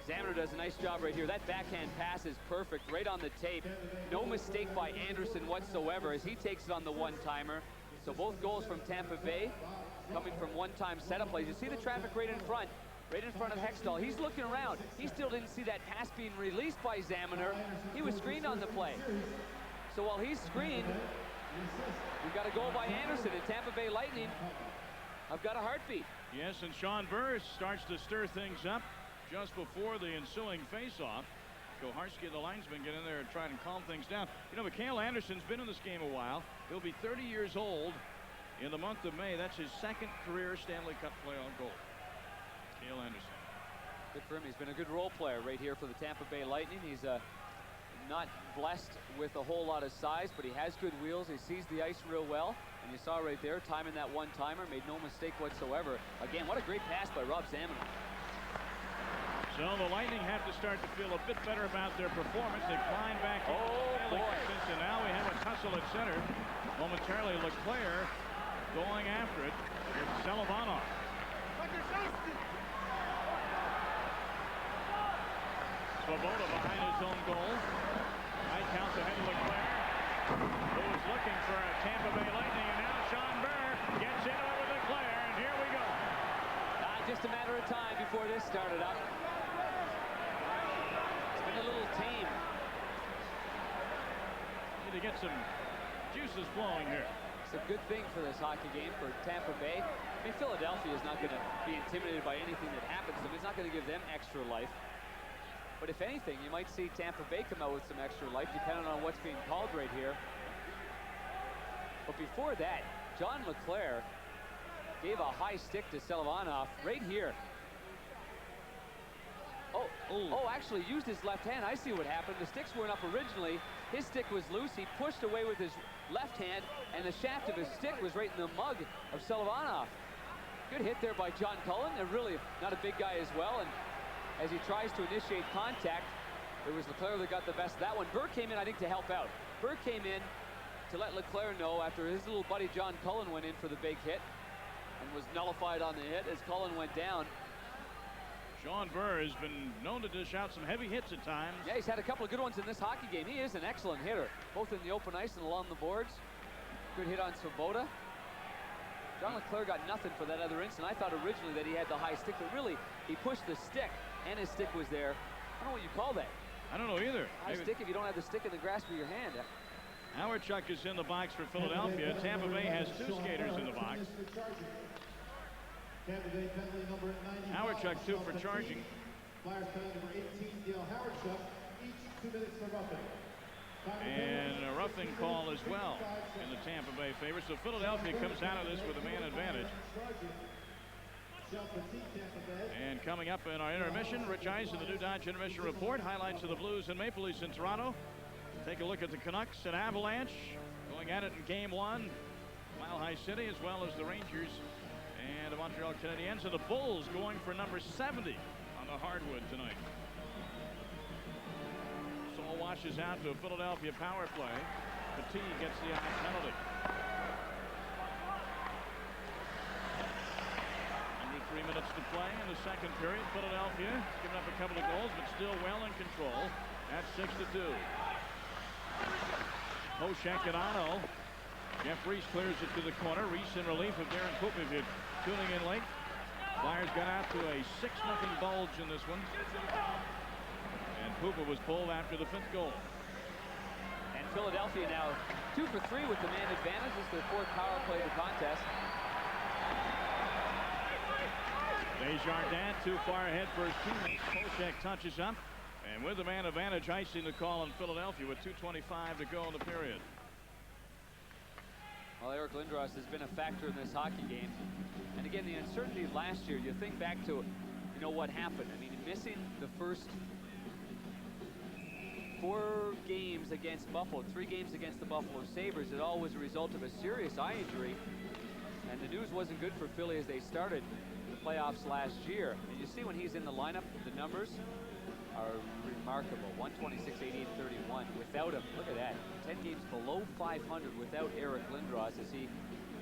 Zamner does a nice job right here. That backhand pass is perfect, right on the tape. No mistake by Anderson whatsoever as he takes it on the one-timer. So both goals from Tampa Bay coming from one-time setup plays. You see the traffic right in front of Hextall. He's looking around. He still didn't see that pass being released by Zamner. He was screened on the play. So while he's screened, we've got a goal by Anderson, and Tampa Bay Lightning have got a heartbeat. Yes, and Sean Burris starts to stir things up just before the ensuing face-off. Koharski, the linesman, get in there and try and calm things down. You know, Mikhail Anderson's been in this game a while. He'll be 30 years old in the month of May. That's his second career Stanley Cup playoff goal. Mikhail Anderson. Good for him. He's been a good role player right here for the Tampa Bay Lightning. He's not blessed with a whole lot of size, but he has good wheels. He sees the ice real well. And you saw right there, timing that one-timer, made no mistake whatsoever. Again, what a great pass by Rob Zamner. So the Lightning have to start to feel a bit better about their performance. They climb back into the boy. distance, and now we have a tussle at center. Momentarily, Leclerc going after it with Selovanov. Svoboda behind his own goal. Right counts ahead of Leclerc, who is looking for a Tampa Bay Lightning, and now Sean Burr gets into it with Leclerc, and here we go. Just a matter of time before this started up. It's been a little tame. Need to get some juices flowing here. It's a good thing for this hockey game for Tampa Bay. I mean, Philadelphia is not going to be intimidated by anything that happens to them. It's not going to give them extra life. But if anything, you might see Tampa Bay come out with some extra life, depending on what's being called right here. But before that, John Leclerc gave a high stick to Selovanov right here. Oh, actually used his left hand. I see what happened. The sticks weren't up originally. His stick was loose. He pushed away with his left hand, and the shaft of his stick was right in the mug of Selovanov. Good hit there by John Cullen. They're really not a big guy as well, and as he tries to initiate contact, it was Leclerc that got the best of that one. Burke came in, I think, to help out. Burke came in to let Leclerc know after his little buddy John Cullen went in for the big hit and was nullified on the hit as Cullen went down. Sean Burr has been known to dish out some heavy hits at times. Yeah, he's had a couple of good ones in this hockey game. He is an excellent hitter, both in the open ice and along the boards. Good hit on Svoboda. John Leclerc got nothing for that other incident. I thought originally that he had the high stick, but really he pushed the stick and his stick was there. I don't know what you call that. I don't know either. High stick if you don't have the stick in the grasp of your hand. Hawerchuk is in the box for Philadelphia. Tampa Bay has two skaters in the box. Hawerchuk 2 for charging. Flyers penalty number 18, Dale Hawerchuk, each 2 minutes for roughing. And a roughing call as well in the Tampa Bay favor. So Philadelphia comes out of this with a man advantage. And coming up in our intermission, Rich Ice in the new Dodge Intermission Report. Highlights of the Blues and Maple Leafs in Toronto. Take a look at the Canucks and Avalanche going at it in Game 1. Mile High City, as well as the Rangers and the Montreal Canadiens, and the Bulls going for number 70 on the hardwood tonight. Saul washes out to a Philadelphia power play. Petit gets the eye penalty. Under 3 minutes to play in the second period. Philadelphia has given up a couple of goals, but still well in control at 6-2. Hoshek and Otto. Jeff Reese clears it to the corner. Reese in relief of Darren Poop. If you're tuning in late, Flyers got out to a 6-0 bulge in this one. And Poopa was pulled after the 5th goal. And Philadelphia now 2 for 3 with the man advantage. It's their 4th power play of the contest. Desjardins too far ahead for his teammate. Hoshek touches up. And with the man advantage, icing the call in Philadelphia with 2:25 to go in the period. Well, Eric Lindros has been a factor in this hockey game. And again, the uncertainty last year, you think back to, what happened. I mean, missing the first 4 games against Buffalo, 3 games against the Buffalo Sabres, it all was a result of a serious eye injury. And the news wasn't good for Philly as they started the playoffs last year. And you see when he's in the lineup, the numbers are remarkable. 126, 88, 31. Without him, look at that. 10 games below 500 without Eric Lindros, as he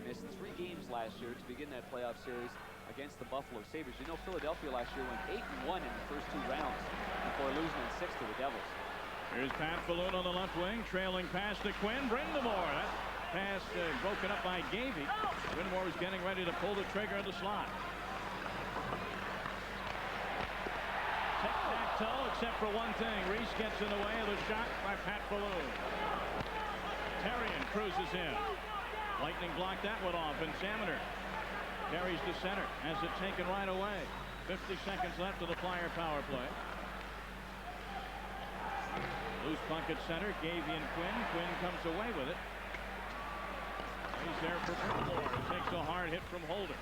missed 3 games last year to begin that playoff series against the Buffalo Sabres. Philadelphia last year went 8-1 in the first 2 rounds before losing in 6 to the Devils. Here's Pat Falloon on the left wing, trailing pass to Quinn. Brindamore. That pass broken up by Gavey. Brindamore was getting ready to pull the trigger in the slot. Tic-tac-toe, except for one thing. Reese gets in the way of the shot by Pat Falloon. Terrian cruises in. Lightning blocked that one off, and Salminer carries to center. Has it taken right away. 50 seconds left of the Flyer power play. Loose puck at center. Gavey and Quinn. Quinn comes away with it. He's there for Brindamore. He takes a hard hit from Holder.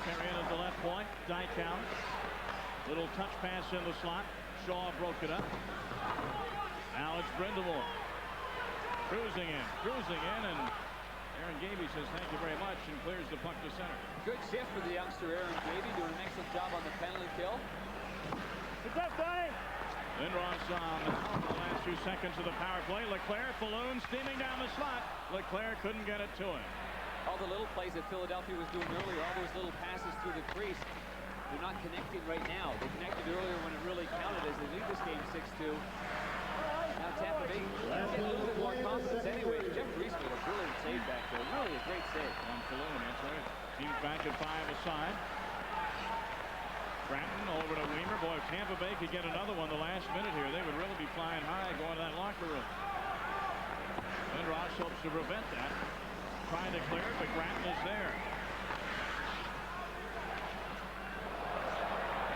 Terrian at the left point. Dykhouse. Little touch pass in the slot. Shaw broke it up. Now it's Brindamore. Cruising in, and Aaron Gavey says thank you very much and clears the puck to center. Good shift for the youngster Aaron Gavey, doing an excellent job on the penalty kill. What's up, Donnie? Lindros on the last 2 seconds of the power play. Leclerc, Falloon steaming down the slot. Leclerc couldn't get it to him. All the little plays that Philadelphia was doing earlier, all those little passes through the crease, they're not connecting right now. They connected earlier when it really counted as they lead this game 6-2. Now Tampa Bay getting a little bit more confidence anyway. Jeff Reese made a brilliant save back there. Really a great save. On Falloon, that's right. Teams back at 5 aside. Gratton over to Weimer. Boy, if Tampa Bay could get another one the last minute here, they would really be flying high going to that locker room. Lindros hopes to prevent that. Trying to clear it, but Gratton is there.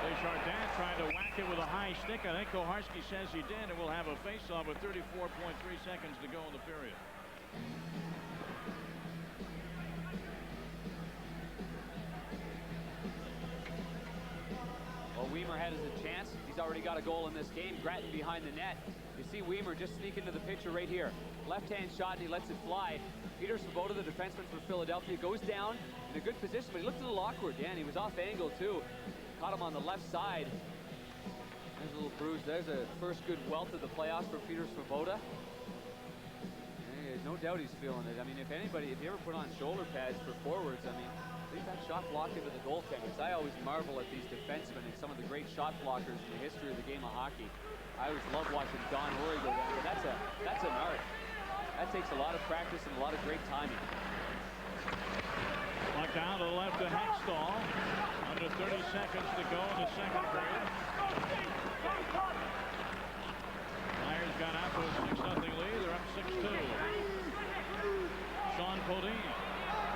Desjardins trying to whack it with a high stick. I think Koharski says he did, and we'll have a face-off with 34.3 seconds to go in the period. He's already got a goal in this game. Grattan behind the net. You see Weimer just sneak into the picture right here. Left-hand shot, and he lets it fly. Peter Svoboda, the defenseman for Philadelphia, goes down in a good position, but he looked a little awkward. Yeah, and he was off angle, too. Caught him on the left side. There's a little bruise. There's a first good welt of the playoffs for Peter Svoboda. No doubt he's feeling it. I mean, if you ever put on shoulder pads for forwards, I mean, leave that shot blocked into the goaltenders. I always marvel at these defensemen and some of the great shot blockers in the history of the game of hockey. I always love watching Don Rory go down. But that's an art. That takes a lot of practice and a lot of great timing. Puck down to the left to Hextall. Under 30 seconds to go in the second period. Flyers got out to a 6-0 lead. They're up 6-2. Sean Podine.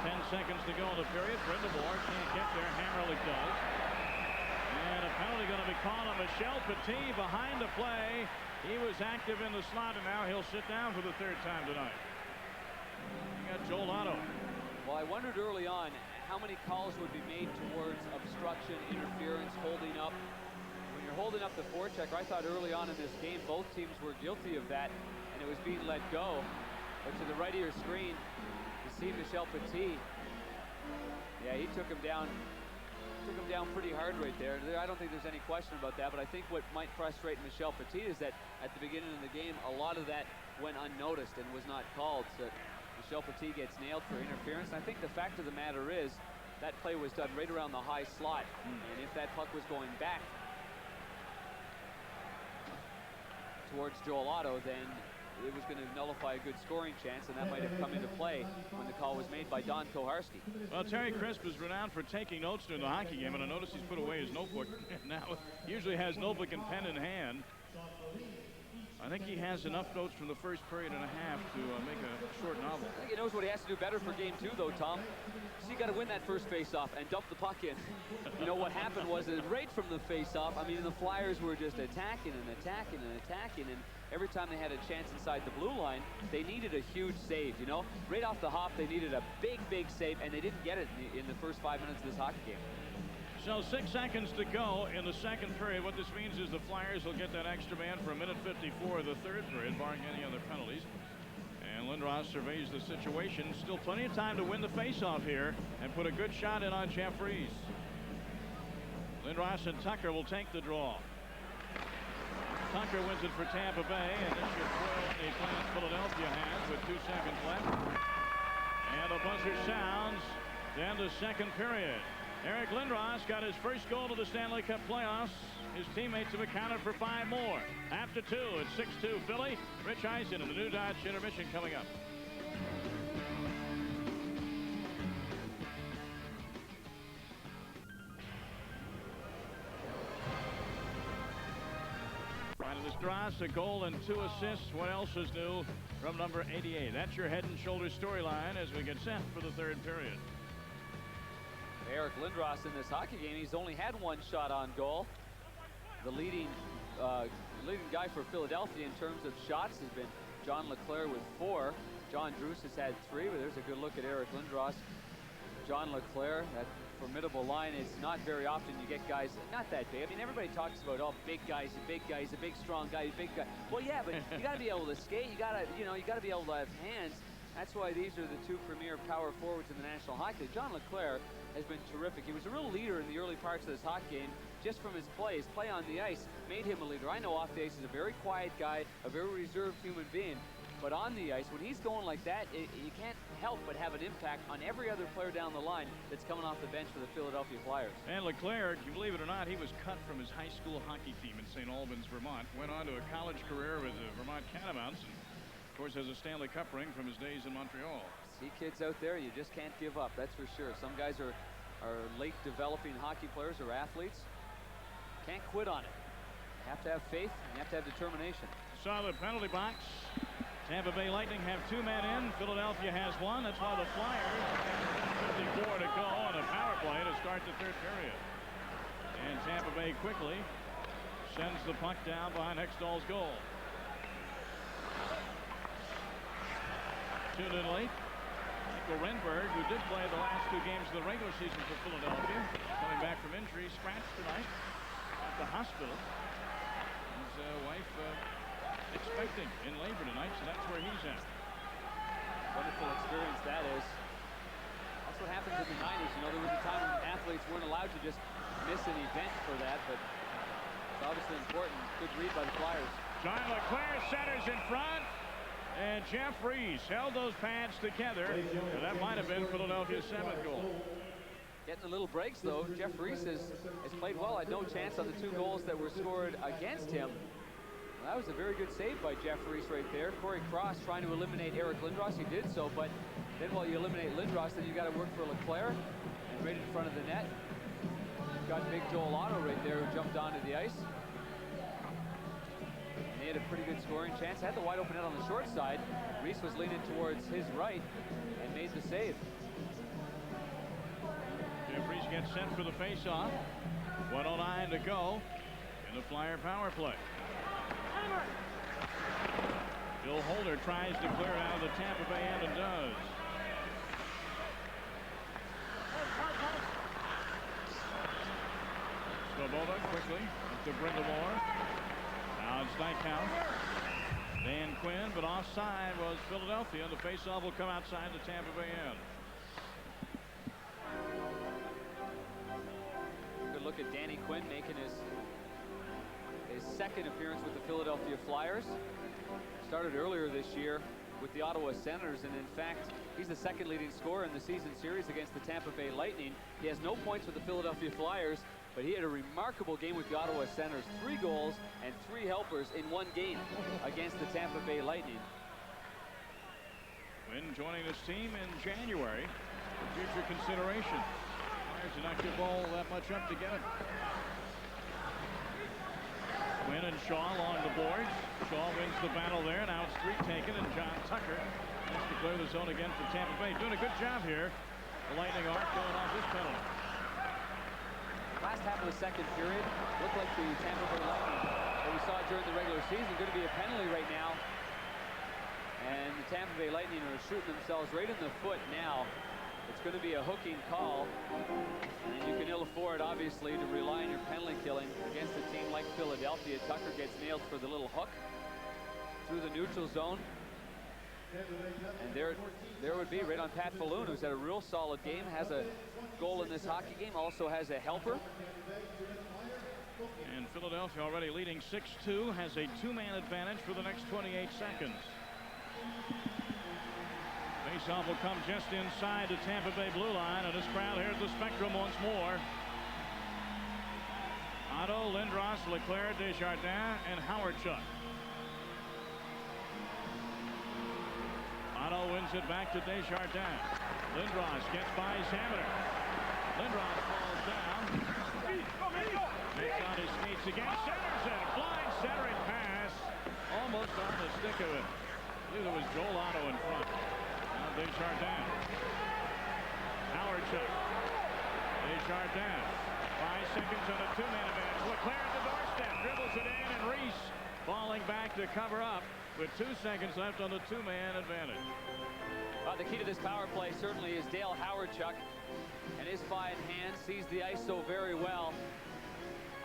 10 seconds to go in the period. Brindamore can't get there. Hammerlich does. And a penalty going to be called on Michel Petit behind the play. He was active in the slot, and now he'll sit down for the third time tonight. You got Joel Otto. Well, I wondered early on how many calls would be made towards obstruction, interference, holding up. When you're holding up the forechecker, I thought early on in this game both teams were guilty of that, and it was being let go. But to the right of your screen, you see Michel Petit. Yeah, he took him down pretty hard right there. I don't think there's any question about that, but I think what might frustrate Michel Petit is that at the beginning of the game, a lot of that went unnoticed and was not called. So Michel Petit gets nailed for interference. And I think the fact of the matter is that play was done right around the high slot. And if that puck was going back towards Joel Otto, then it was going to nullify a good scoring chance, and that might have come into play when the call was made by Don Koharski. Well, Terry Crisp is renowned for taking notes during the hockey game, and I notice he's put away his notebook. Now usually has notebook and pen in hand. I think he has enough notes from the first period and a half to make a short novel. I think he knows what he has to do better for game 2, though, Tom. So you got to win that first face-off and dump the puck in. You know what happened was that right from the face-off, I mean, the Flyers were just attacking and attacking and attacking, and every time they had a chance inside the blue line, they needed a huge save, you know? Right off the hop, they needed a big, big save, and they didn't get it in the first 5 minutes of this hockey game. So 6 seconds to go in the second period. What this means is the Flyers will get that extra man for 1:54 of the third period, barring any other penalties. And Lindros surveys the situation. Still plenty of time to win the faceoff here and put a good shot in on Jeff Rees. Lindros and Tucker will take the draw. Tucker wins it for Tampa Bay, and this should foil any plans Philadelphia has with 2 seconds left. And the buzzer sounds to end the second period. Eric Lindros got his first goal of the Stanley Cup playoffs. His teammates have accounted for 5 more. After 2, it's 6-2 Philly. Rich Eisen in the new Dodge intermission coming up. Lindros, a goal and 2 assists. What else is new from number 88? That's your head and shoulders storyline as we get set for the third period. Eric Lindros in this hockey game, he's only had 1 shot on goal. The leading guy for Philadelphia in terms of shots has been John Leclerc with 4. John Druce has had 3, but there's a good look at Eric Lindros. John Leclerc, that formidable line. It's not very often you get guys not that big. I mean, everybody talks about, oh, big guys, a big guy, he's a big strong guy, big guy. Well, yeah, but you got to be able to skate. You got to be able to have hands. That's why these are the 2 premier power forwards in the National Hockey League. John Leclerc has been terrific. He was a real leader in the early parts of this hockey game. Just from his play on the ice made him a leader. I know off the ice he's a very quiet guy, a very reserved human being. But on the ice, when he's going like that, you can't help but have an impact on every other player down the line that's coming off the bench for the Philadelphia Flyers. And Leclerc, you believe it or not, he was cut from his high school hockey team in St. Albans, Vermont. Went on to a college career with the Vermont Catamounts. And of course, has a Stanley Cup ring from his days in Montreal. See kids out there, you just can't give up, that's for sure. Some guys are late developing hockey players or athletes. Can't quit on it. You have to have faith, and you have to have determination. Saw the penalty box. Tampa Bay Lightning have 2 men in. Philadelphia has 1. That's why the Flyers have 54 to go on a power play to start the third period. And Tampa Bay quickly sends the puck down behind Hextall's goal. Tuned in late. Michael Renberg, who did play the last 2 games of the regular season for Philadelphia, coming back from injury, scratched tonight at the hospital. wife expecting in labor tonight, so that's where he's at. Wonderful experience that is. That's what happens in the 90s. You know, there was a time when athletes weren't allowed to just miss an event for that, but it's obviously important. Good read by the Flyers. John LeClair centers in front, and Jeff Reese held those pads together, and that might have been Philadelphia's 7th goal. Getting a little breaks, though. Jeff Reese has played well. Had no chance on the 2 goals that were scored against him. Well, that was a very good save by Jeff Reese right there. Corey Cross trying to eliminate Eric Lindros. He did so, but then while you eliminate Lindros, then you got to work for LeClair, and right in front of the net. You've got big Joel Otto right there who jumped onto the ice. And he had a pretty good scoring chance. Had the wide open net on the short side. Reese was leaning towards his right and made the save. Jeffries gets sent for the face-off. 1:09 to go in the Flyer power play. Bill Holder tries to clear it out of the Tampa Bay end and does. Svoboda quickly up to Brindamore. Now it's Dykhouse. Dan Quinn, but offside was Philadelphia. The face-off will come outside the Tampa Bay end. Good look at Danny Quinn making his second appearance with the Philadelphia Flyers. Started earlier this year with the Ottawa Senators, and in fact, he's the second leading scorer in the season series against the Tampa Bay Lightning. He has no points with the Philadelphia Flyers, but he had a remarkable game with the Ottawa Senators. 3 goals and 3 helpers in 1 game against the Tampa Bay Lightning. Quinn joining this team in January for future consideration. Flyers did not give all that much up to get him. Quinn and Shaw along the boards. Shaw wins the battle there. Now it's 3 taken, and John Tucker has to clear the zone again for Tampa Bay. Doing a good job here. The Lightning aren't going off this penalty. Last half of the second period looked like the Tampa Bay Lightning that we saw during the regular season. Going to be a penalty right now. And the Tampa Bay Lightning are shooting themselves right in the foot now. It's going to be a hooking call. And you can ill afford, obviously, to rely on your penalty killing against a team like Philadelphia. Tucker gets nailed for the little hook through the neutral zone. And there would be right on Pat Falloon, who's had a real solid game, has a goal in this hockey game, also has a helper. And Philadelphia already leading 6-2, has a 2-man advantage for the next 28 seconds. Faceoff will come just inside the Tampa Bay blue line, and this crowd here at the Spectrum once more. Otto, Lindros, Leclerc, Desjardins, and Howardchuk. Otto wins it back to Desjardins. Lindros gets by Zamaner. Lindros falls down. Makes on his skates again. Centers it. Flying centering pass. Almost on the stick of it. I believe it was Joel Otto in front. Now Desjardins. Howardchuk. Desjardins. 5 seconds on a 2-man advantage. Leclerc at the doorstep. Dribbles it in, and Reese falling back to cover up with 2 seconds left on the 2-man advantage. The key to this power play certainly is Dale Howardchuk, and his fine hand sees the ice so very well.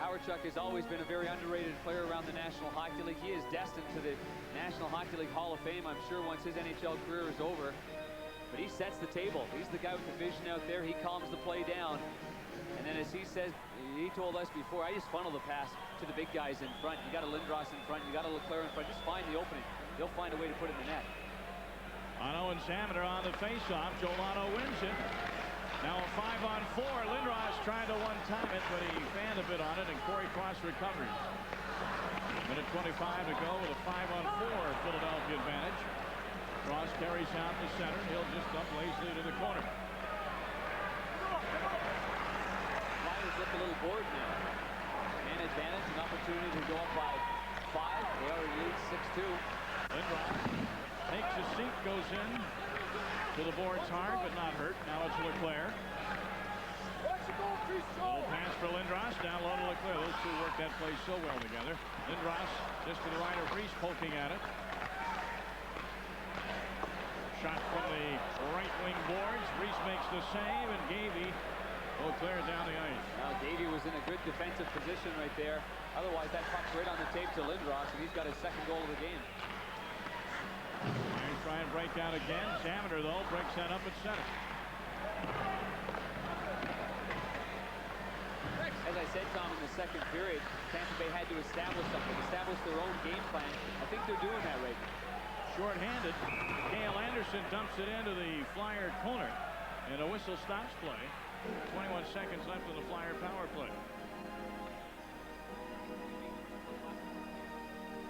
Howardchuk has always been a very underrated player around the National Hockey League. He is destined to the National Hockey League Hall of Fame, I'm sure, once his NHL career is over. But he sets the table. He's the guy with the vision out there. He calms the play down. And then, as he says, he told us before, I just funnel the pass to the big guys in front. You got a Lindros in front. You got a Leclerc in front. Just find the opening. They'll find a way to put it in the net. Otto and Zamaner on the face-off. Joel Otto wins it. Now a 5-on-4. Lindros tried to one-time it, but he fanned a bit on it, and Corey Cross recovers. Minute 25 to go with a 5-on-4 Philadelphia advantage. Cross carries out the center. He'll just dump lazily to the corner. Flyers look a little bored now. Man advantage, an opportunity to go up by 5. They already lead 6-2. Lindros takes a seat, goes in to the boards hard, but not hurt. Now it's Leclerc. Little pass for Lindros, down low to Leclerc. Those two work that play so well together. Lindros just to the right of Reese, poking at it. Shot from the right wing boards. Reese makes the save, and Gavey Clear down the ice. Now Davey was in a good defensive position right there. Otherwise, that puck's right on the tape to Lindros, and he's got his second goal of the game. They try and break out again. Jamitter, though, breaks that up at center. As I said, Tom, in the second period, Tampa Bay had to establish something, establish their own game plan. I think they're doing that right now. Short-handed. Cale Anderson dumps it into the Flyer corner, and a whistle stops play. 21 seconds left in the Flyer power play.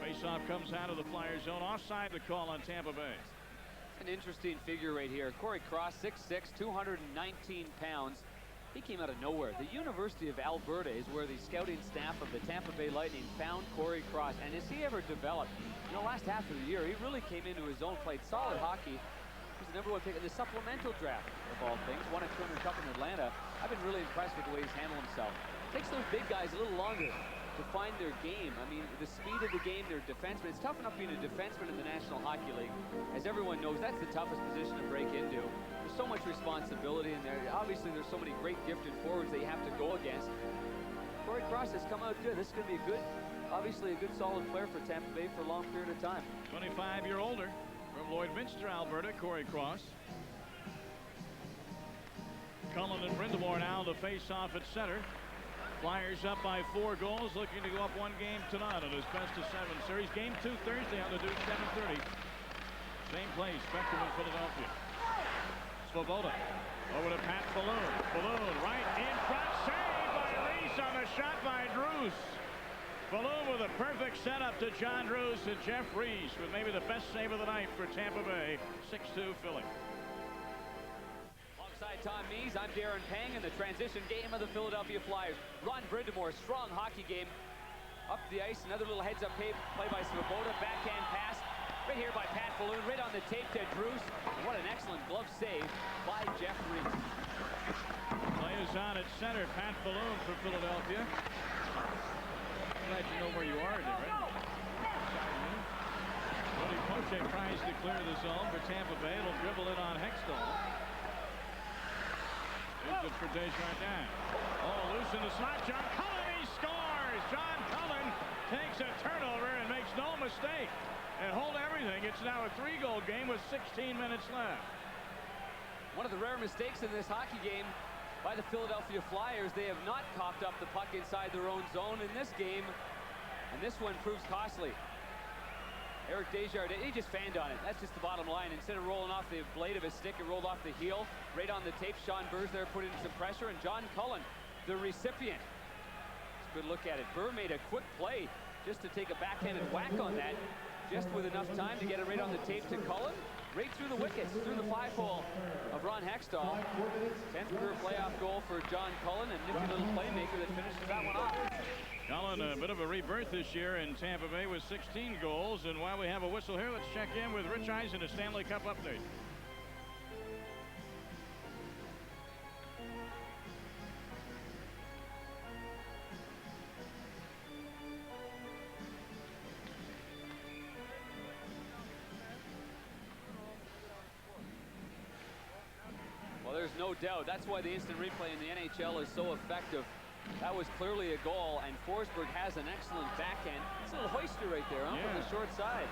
Faceoff comes out of the Flyer zone. Offside the call on Tampa Bay. An interesting figure right here. Corey Cross, 6'6", 219 pounds. He came out of nowhere. The University of Alberta is where the scouting staff of the Tampa Bay Lightning found Corey Cross. And as he ever developed, in the last half of the year, he really came into his own, played solid hockey. He's the #1 pick in the supplemental draft, of all things. Won a 200 Cup in Atlanta. I've been really impressed with the way he's handled himself. Takes those big guys a little longer to find their game. I mean, the speed of the game, their defensemen. It's tough enough being a defenseman in the National Hockey League. As everyone knows, that's the toughest position to break into. There's so much responsibility in there. Obviously, there's so many great gifted forwards that you have to go against. Corey Cross has come out good. This is going to be a good, obviously a good solid player for Tampa Bay for a long period of time. 25-year older from Lloydminster, Alberta, Corey Cross. Cullen and Brindamore now to face off at center. Flyers up by 4 goals, looking to go up 1 game to none in his best-of-7 series. Game 2 Thursday on the Duke, 7:30. Same place, Spectrum in Philadelphia. Svoboda over to Pat Balloon. Balloon right in front, saved by Reese on the shot by Drews. Balloon with a perfect setup to John Drews and Jeff Reese with maybe the best save of the night for Tampa Bay. 6-2 Philly. Tom Mees, I'm Darren Pang in the transition game of the Philadelphia Flyers. Ron Brindamore, strong hockey game. Up the ice, another little heads-up play by Svoboda. Backhand pass right here by Pat Balloon, right on the tape to Drews. What an excellent glove save by Jeff Reese. Play is on at center. Pat Balloon for Philadelphia. Glad you know where you are, Darren. Cody Poche tries to clear the zone for Tampa Bay. It'll dribble in on Hextall. Good for Desjardins. Oh, loose in the slot. John Cullen, he scores! John Cullen takes a turnover and makes no mistake. And hold everything. It's now a 3-goal game with 16 minutes left. One of the rare mistakes in this hockey game by the Philadelphia Flyers. They have not coughed up the puck inside their own zone in this game. And this one proves costly. Eric Desjardins, he just fanned on it. That's just the bottom line. Instead of rolling off the blade of his stick, it rolled off the heel. Right on the tape, Sean Burr's there put in some pressure. And John Cullen, the recipient. Let's good look at it. Burr made a quick play just to take a backhanded whack on that. Just with enough time to get it right on the tape to Cullen. Right through the wickets, through the 5-hole of Ron Hextall. 10th career playoff goal for John Cullen, and nifty little playmaker that finishes that one off. Cullen, a bit of a rebirth this year in Tampa Bay with 16 goals. And while we have a whistle here, let's check in with Rich Eisen, a Stanley Cup update. Well, there's no doubt. That's why the instant replay in the NHL is so effective. That was clearly a goal, and Forsberg has an excellent backhand. It's a little hoister right there, huh? From the short side.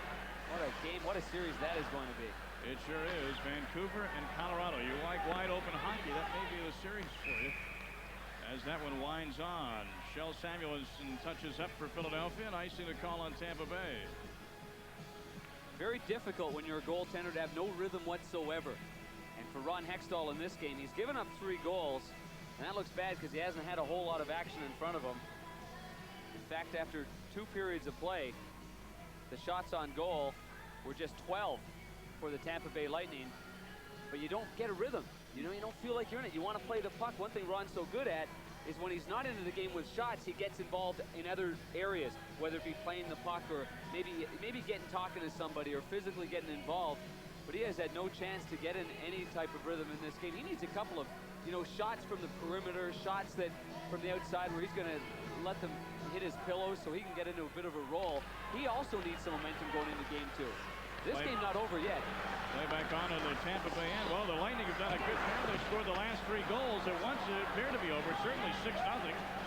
What a game, what a series that is going to be. It sure is. Vancouver and Colorado. You like wide open hockey, that may be the series for you. As that one winds on. Shel Samuelson touches up for Philadelphia, and icing the call on Tampa Bay. Very difficult when you're a goaltender to have no rhythm whatsoever. And for Ron Hextall in this game, he's given up 3 goals. And that looks bad because he hasn't had a whole lot of action in front of him. In fact, after 2 periods of play, the shots on goal were just 12 for the Tampa Bay Lightning. But you don't get a rhythm. You know, you don't feel like you're in it. You want to play the puck. One thing Ron's so good at is when he's not into the game with shots, he gets involved in other areas, whether it be playing the puck or maybe talking to somebody or physically getting involved. But he has had no chance to get in any type of rhythm in this game. He needs a couple of, shots from the perimeter, shots that from the outside where he's going to let them hit his pillows so he can get into a bit of a roll. He also needs some momentum going into game 2. This game not over yet. Play back on the Tampa Bay end. Well, the Lightning have done a good job this scored the last 3 goals. At once it appeared to be over. Certainly 6-0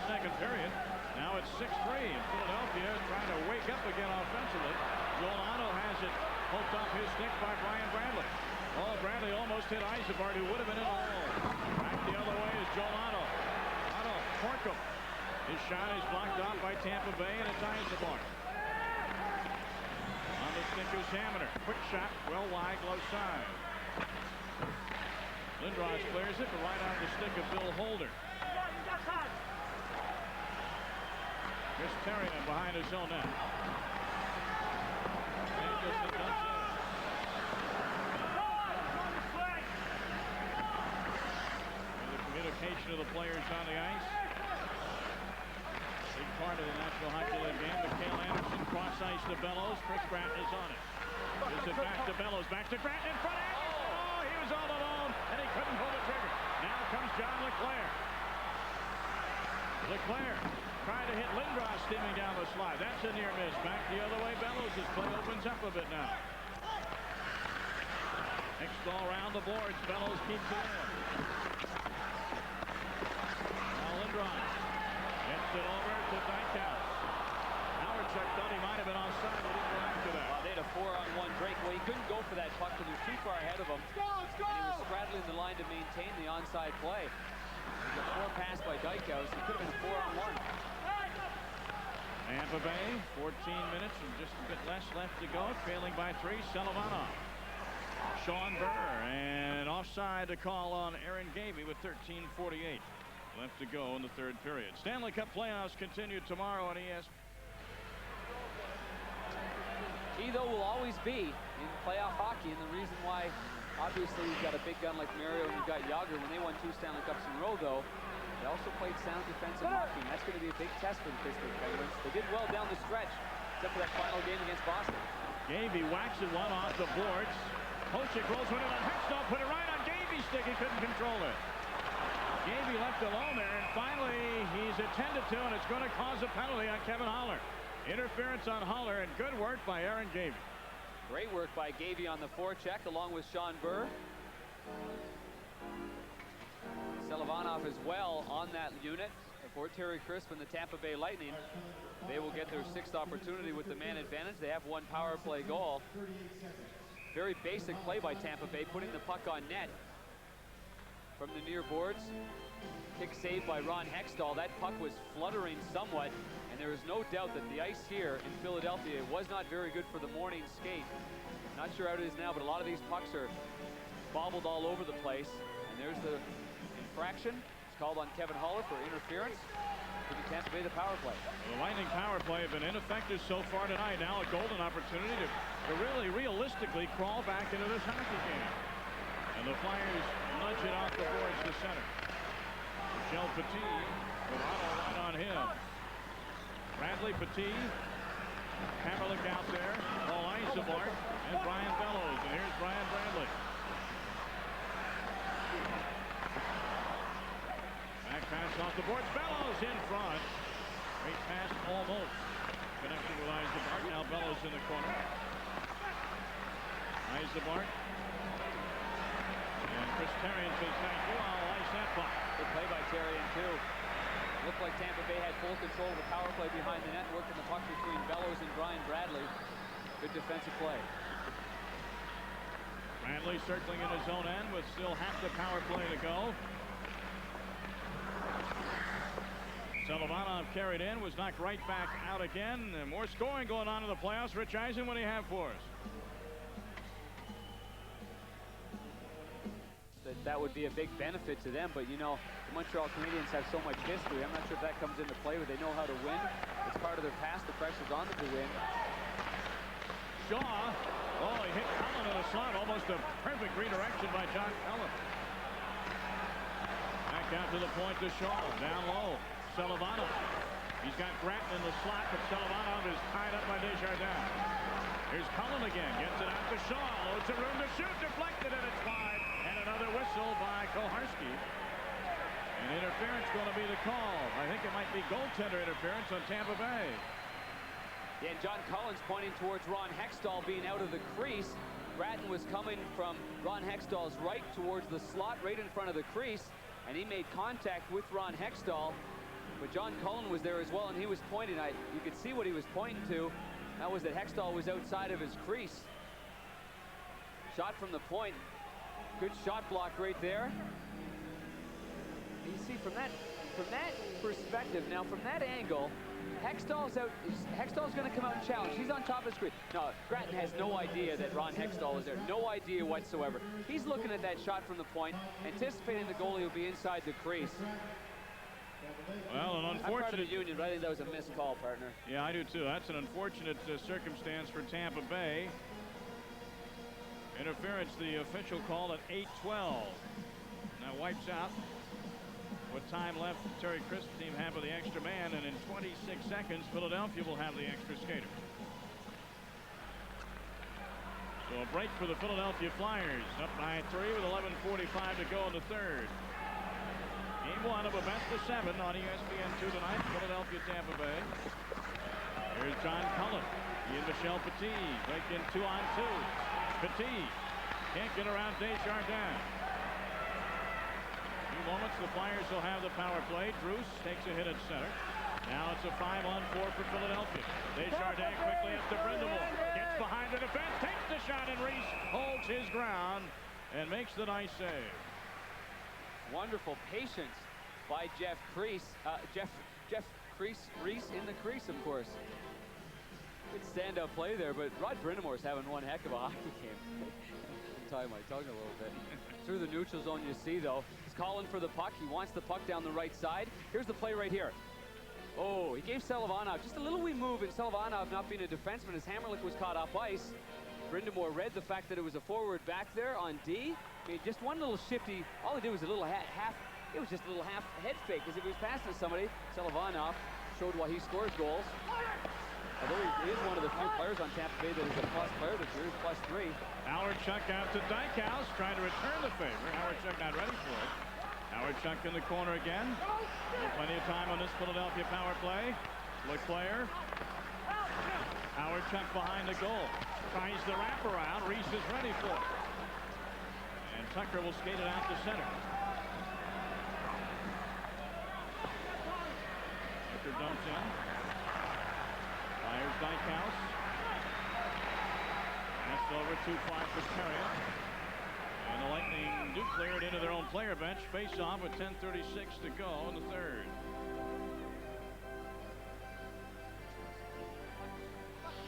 second period. Now it's 6-3, and Philadelphia is trying to wake up again offensively. Giuliano has it poked off his stick by Brian Bradley. Oh, Bradley almost hit Isabart, who would have been in the hole. Back the other way is Giuliano. Otto Porkham. His shot is blocked off by Tampa Bay, and it's Isabart. On the stick is Hamner. Quick shot, well wide, low side. Lindros clears it, but right on the stick of Bill Holder. Chris Terrian behind his own net. The communication of the players on the ice. Big part of the National Hockey League game. Mikhail Anderson cross ice to Bellows. Chris Gratton is on it. Gives it back to Bellows. Back to Gratton in front. Oh, he was all alone, and he couldn't pull the trigger. Now comes John LeClair. LeClair trying to hit Lindros steaming down the slide. That's a near miss. Back the other way. Bellows' play opens up a bit now. Next ball around the boards. Bellows keeps it in. Now Lindros gets it over to Dykhouse. Howardchuk thought he might have been offside, but he didn't go after that. They had a 4-on-1 break. Well, he couldn't go for that puck because he was too far ahead of him. And he was straddling the line to maintain the onside play. It was a 4 pass by Dykhouse. It could have been a 4-on-1. Tampa Bay, 14 minutes and just a bit less left to go. Trailing by 3, Selivanov. Sean Burr, and offside to call on Aaron Gavey with 13:48 left to go in the 3rd period. Stanley Cup playoffs continue tomorrow on ESPN. He, though, will always be in playoff hockey, and the reason why, obviously, you've got a big gun like Mario and you've got Yager. When they won 2 Stanley Cups in a row, though, they also played sound defensive hockey, and that's going to be a big test for the Pittsburgh Penguins. They did well down the stretch, except for that final game against Boston. Gavey whacks it one off the boards. Hosek rolls one in on Hextall, put it right on Gavey's stick. He couldn't control it. Gavey left alone there, and finally he's attended to, and it's going to cause a penalty on Kevin Haller. Interference on Haller, and good work by Aaron Gavey. Great work by Gavey on the forecheck, along with Sean Burr. Selivanov as well on that unit for Terry Crisp and the Tampa Bay Lightning. They will get their 6th opportunity with the man advantage. They have 1 power play goal. Very basic play by Tampa Bay, putting the puck on net from the near boards. Kick saved by Ron Hextall. That puck was fluttering somewhat, and there is no doubt that the ice here in Philadelphia was not very good for the morning skate. Not sure how it is now, but a lot of these pucks are bobbled all over the place. And there's the infraction. It's called on Kevin Haller for interference. Giving Tampa Bay the power play. Well, the Lightning power play have been ineffective so far tonight. Now a golden opportunity to really realistically crawl back into this hockey game. And the Flyers nudge it off the boards to center. Michel Petit with Otto right on him. Bradley, Petit, Hammerlick out there, Paul Isabart, and Brian Bellows. And here's Brian Bradley. Back pass off the boards. Bellows in front. Great pass, almost connected with Isabart. Now Bellows in the corner. Isabart. And Chris Terrian says, thank you, I'll ice that puck. Good play by Terrian, too. Looked like Tampa Bay had full control of the power play behind the net, working the puck between Bellows and Brian Bradley. Good defensive play. Bradley circling in his own end with still half the power play to go. Selivanov carried in, was knocked right back out again. And more scoring going on in the playoffs. Rich Eisen, what do you have for us? That would be a big benefit to them, but you know, the Montreal Canadiens have so much history. I'm not sure if that comes into play, but they know how to win. It's part of their past. The pressure's on them to win. Shaw, oh, he hit Cullen in the slot. Almost a perfect redirection by John Cullen. Back out to the point to Shaw, down low. Selivanov. He's got Gratton in the slot, but Selivanov is tied up by Desjardins. Here's Cullen again, gets it out to Shaw, loads of room to shoot, deflected, and it's wide. And another whistle by Koharski. And interference going to be the call. I think it might be goaltender interference on Tampa Bay. Yeah, and John Cullen's pointing towards Ron Hextall being out of the crease. Grattan was coming from Ron Hextall's right towards the slot right in front of the crease, and he made contact with Ron Hextall. But John Cullen was there as well, and he was pointing. You could see what he was pointing to. That was that Hextall was outside of his crease. Shot from the point. Good shot block right there. And you see from that perspective, now from that angle, Hextall's out. Hextall's going to come out and challenge. He's on top of the screen. No, Grattan has no idea that Ron Hextall is there. No idea whatsoever. He's looking at that shot from the point, anticipating the goalie will be inside the crease. Well, an unfortunate... I'm part of the union, but I think that was a missed call, partner. Yeah, I do too. That's an unfortunate circumstance for Tampa Bay. Interference, the official call at 8:12. Now wipes out what time left Terry Crisp team have with the extra man, and in 26 seconds, Philadelphia will have the extra skater. So a break for the Philadelphia Flyers, up by 3 with 11:45 to go in the third. Game 1 of a best-of-7 on ESPN2 tonight, Philadelphia, Tampa Bay. Here's John Cullen. He and Michel Petit break in 2-on-2. Petit can't get around Desjardins. In a few moments, the Flyers will have the power play. Druce takes a hit at center. Now it's a 5-on-4 for Philadelphia. Desjardins quickly up to Brind'Amour. Gets behind the defense, takes the shot, and Reese holds his ground and makes the nice save. Wonderful patience by Jeff Crease. Reese in the crease, of course. Good stand-up play there, but Rod Brind'Amour's having one heck of a hockey game. Tie my tongue a little bit. Through the neutral zone, you see, though. He's calling for the puck. He wants the puck down the right side. Here's the play right here. Oh, he gave Selivanov just a little wee move, and Selivanov, not being a defenseman, as Hammerlick was caught off ice. Brind'Amour read the fact that it was a forward back there on D. Made just one little shifty. All he did was a little half. It was just a little half head fake, as if he was passing to somebody. Selivanov showed why he scores goals. Although he is one of the few players on Tampa Bay that is a plus player this year, +3. Howard Chuck out to Dykhouse, trying to return the favor. Howard Chuck not ready for it. Howard Chuck in the corner again. Plenty of time on this Philadelphia power play. Leclerc. Howard Chuck behind the goal. Tries the wraparound. Reese is ready for it. And Tucker will skate it out to center. Tucker dumps in. Fires Dykhouse. That's over too far for Terrien. And the Lightning do clear it into their own player bench. Face off with 10:36 to go in the third.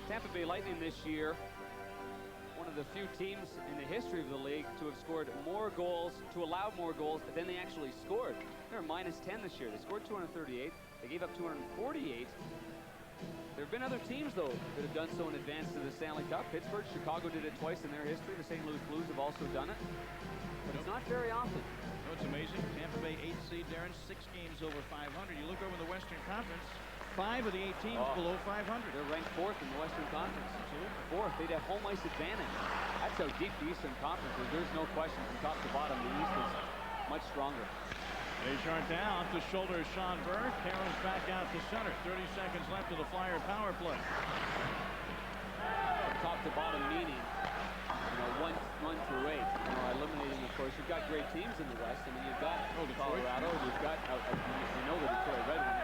Tampa Bay Lightning this year, one of the few teams in the history of the league to have scored more goals, to allow more goals than they actually scored. They're -10 this year. They scored 238. They gave up 248. There have been other teams, though, that have done so in advance to the Stanley Cup. Pittsburgh, Chicago did it twice in their history. The St. Louis Blues have also done it. But it's not very often. You know, it's amazing. Tampa Bay 8th seed, Darren, 6 games over 500. You look over the Western Conference, 5 of the 8 teams below 500. They're ranked 4th in the Western Conference. Absolutely. 4th. They'd have home ice advantage. That's how deep the Eastern Conference is. There's no question from top to bottom. The East is much stronger. Desjardins off the shoulder of Sean Burke. Carolan's back out to center. 30 seconds left of the Flyer power play. Top to bottom meaning, you know, 1 through 8. You know, eliminating, of course, you've got great teams in the West. I mean, you've got Colorado. You've got, you know, the Detroit Red Wings.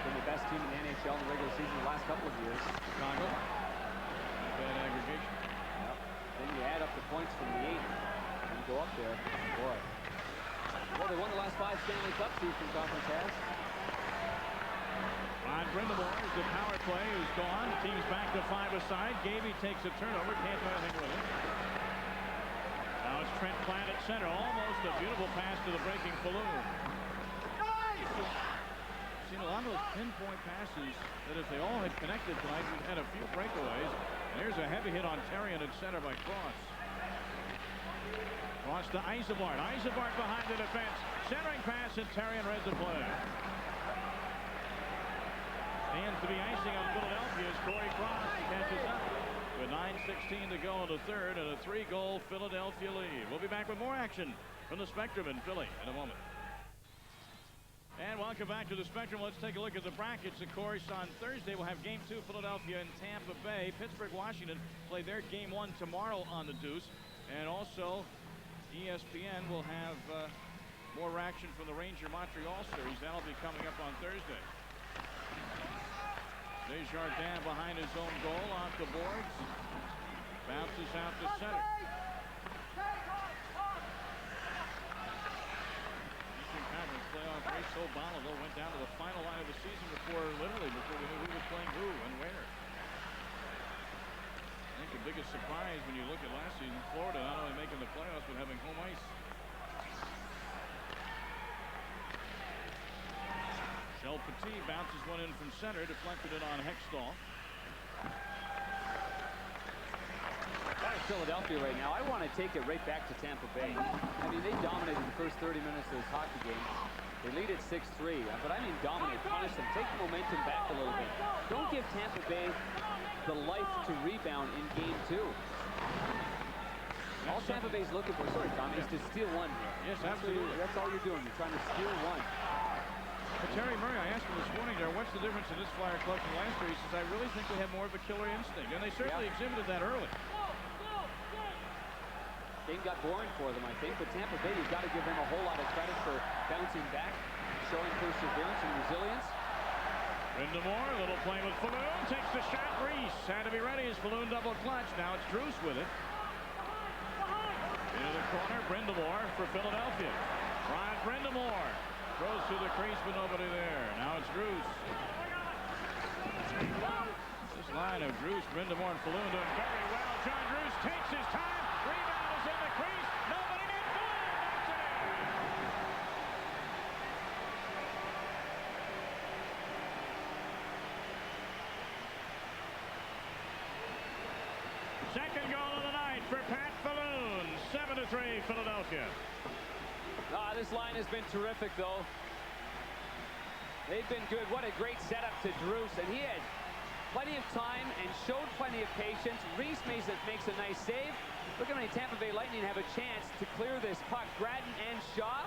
Been the best team in the NHL in the regular season the last couple of years. Chicago. Bad aggregation. Yep. Then you add up the points from the 8 and go up there. Boy. Well, they won the last 5 Stanley Cups the Eastern Conference has. Ron Brind'Amour is the power play who's gone. The team's back to 5 aside. Gavey takes a turnover. Can't do anything with it. Now it's Trent Platt at center. Almost a beautiful pass to the breaking Falloon. Seen a lot of those pinpoint passes that if they all had connected tonight, we'd had a few breakaways. And here's a heavy hit on Terrien at center by Cross. Cross to Yzerbark. Yzerbark behind the defense. Centering pass, and Terrien read the play. And to the icing on Philadelphia is Corey Cross. He catches up with 9:16 to go in the third and a 3-goal Philadelphia lead. We'll be back with more action from the Spectrum in Philly in a moment. And welcome back to the Spectrum. Let's take a look at the brackets. Of course, on Thursday, we'll have Game 2, Philadelphia and Tampa Bay. Pittsburgh, Washington play their Game 1 tomorrow on the Deuce. And also, ESPN will have more action from the Ranger-Montreal series. That'll be coming up on Thursday. Desjardins behind his own goal, off the boards. Bounces out to center. Playoff race so volatile, went down to the final line of the season before we knew who was playing who and where. I think the biggest surprise when you look at last season, Florida not only making the playoffs but having home ice. Shell Petit bounces one in from center, deflected it on Hextall. Philadelphia right now. I want to take it right back to Tampa Bay. I mean, they dominated the first 30 minutes of this hockey game. They lead at 6-3, but I mean dominate, punish them, take the momentum back a little bit. Don't give Tampa Bay the life to rebound in Game 2. All Tampa Bay's looking for, sorry Tom, is to steal one here. Yes, absolutely. That's all you're doing. You're trying to steal one. But Terry Murray, I asked him this morning, what's the difference in this Flyer club from last year? He says, I really think they have more of a killer instinct, and they certainly exhibited that early. Game got boring for them, I think, but Tampa Bay, you've got to give them a whole lot of credit for bouncing back, showing perseverance and resilience. Brindamore, a little play with Falloon, takes the shot. Reese had to be ready as Falloon double clutch. Now it's Druce with it. Into the corner, Brindamore for Philadelphia. Ryan Brindamore throws to the crease, but nobody there. Now it's Druce. This line of Druce, Brindamore, and Falloon doing very well. John Druce takes his time. Rebound is in the crease. Nobody net. That's it. Second goal of the night for Pat Falloon. 7-3 Philadelphia. This line has been terrific, though. They've been good. What a great setup to Druce, and he had plenty of time and showed plenty of patience. Reese makes a nice save. Look how many Tampa Bay Lightning have a chance to clear this puck. Grattan and Shaw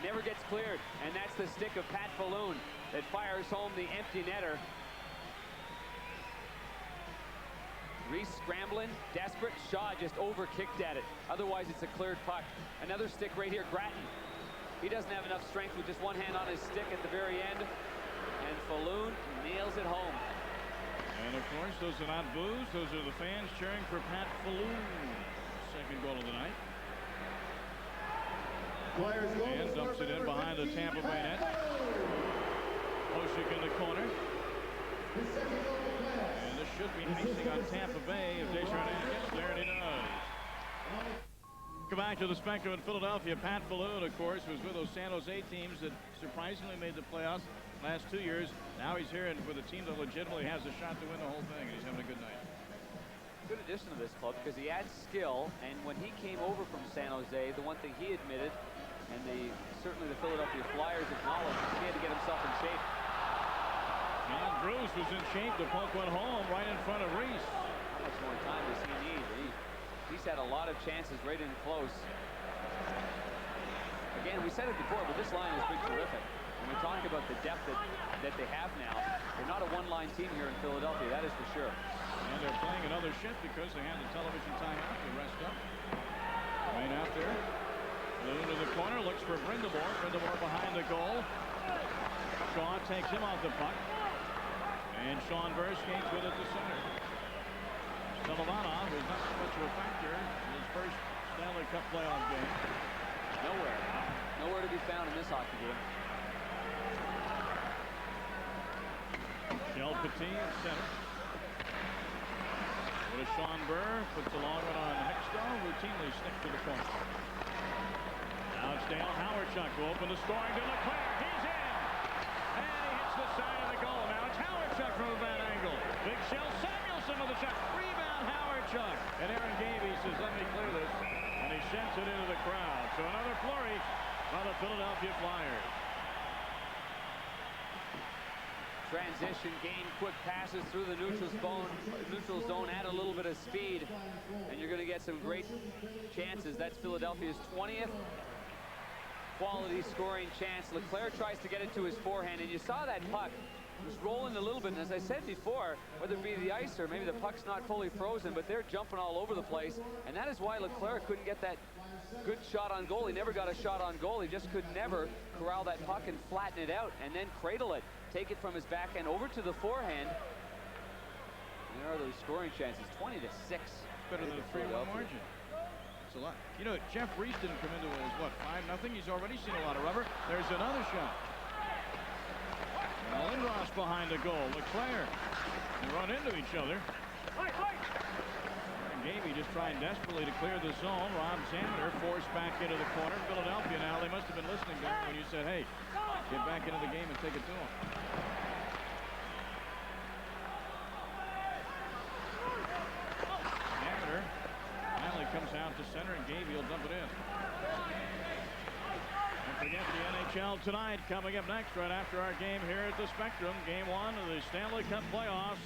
never gets cleared, and that's the stick of Pat Falloon that fires home the empty netter. Reese scrambling, desperate. Shaw just over-kicked at it. Otherwise, it's a cleared puck. Another stick right here, Grattan. He doesn't have enough strength with just one hand on his stick at the very end. And Falloon nails it home. And of course, those are not boos. Those are the fans cheering for Pat Falloon. Second goal of the night. And dumps it in behind the Tampa Bay net. Hosek in the corner. And this should be icing on Tampa Bay if Desjardins gets there, and he does. Come back to the Spectrum in Philadelphia. Pat Falloon, of course, was with those San Jose teams that surprisingly made the playoffs last 2 years. Now he's here with a team that legitimately has a shot to win the whole thing, and he's having a good night. Good addition to this club because he adds skill, and when he came over from San Jose, the one thing he admitted, and certainly the Philadelphia Flyers acknowledged, he had to get himself in shape. And Druce was in shape. The puck went home right in front of Reese. How much more time does he need? He's had a lot of chances right in close. Again, we said it before, but this line has been terrific. When we talk about the depth that they have now, they're not a one-line team here in Philadelphia, that is for sure. And they're playing another shift because they had the television timeout to rest up. Right out there. Falloon to the corner, looks for Brindamore. Brindamore behind the goal. Shaw takes him off the puck. And Sean Burr skates with it to center. Silivanov is not so much of a factor in his first Stanley Cup playoff game. Nowhere to be found in this hockey game. Shell Petit in center. What is Sean Burr? Puts a long one on Hextall. Routinely sticks to the corner. Now it's Dale Howardchuk will open the scoring to Leclerc. He's in! And he hits the side of the goal. Now it's Howardchuk from a bad angle. Big Shell Samuelson with a shot. Rebound Howardchuk. And Aaron Gavey says, let me clear this. And he sends it into the crowd. So another flurry by the Philadelphia Flyers. Transition, gain quick passes through the neutral zone, add a little bit of speed, and you're going to get some great chances. That's Philadelphia's 20th. quality scoring chance. Leclerc tries to get it to his forehand, and you saw that puck was rolling a little bit. And as I said before, whether it be the ice or maybe the puck's not fully frozen, but they're jumping all over the place. And that is why Leclerc couldn't get that good shot on goal. He never got a shot on goal. He just could never corral that puck and flatten it out and then cradle it. Take it from his backhand over to the forehand. And there are those scoring chances. 20-6. Better than a 3-1 margin. It's a lot. You know, Jeff Reese didn't come into it as what, 5-0? He's already seen a lot of rubber. There's another shot. And Lindros behind the goal. Leclerc. They run into each other. And Gaby just trying desperately to clear the zone. Rob Zander forced back into the corner. Philadelphia now, they must have been listening to him when you said, hey, get back into the game and take it to him. Zander finally comes out to center, and Gaby will dump it in. Don't forget the NHL tonight coming up next right after our game here at the Spectrum. Game 1 of the Stanley Cup playoffs.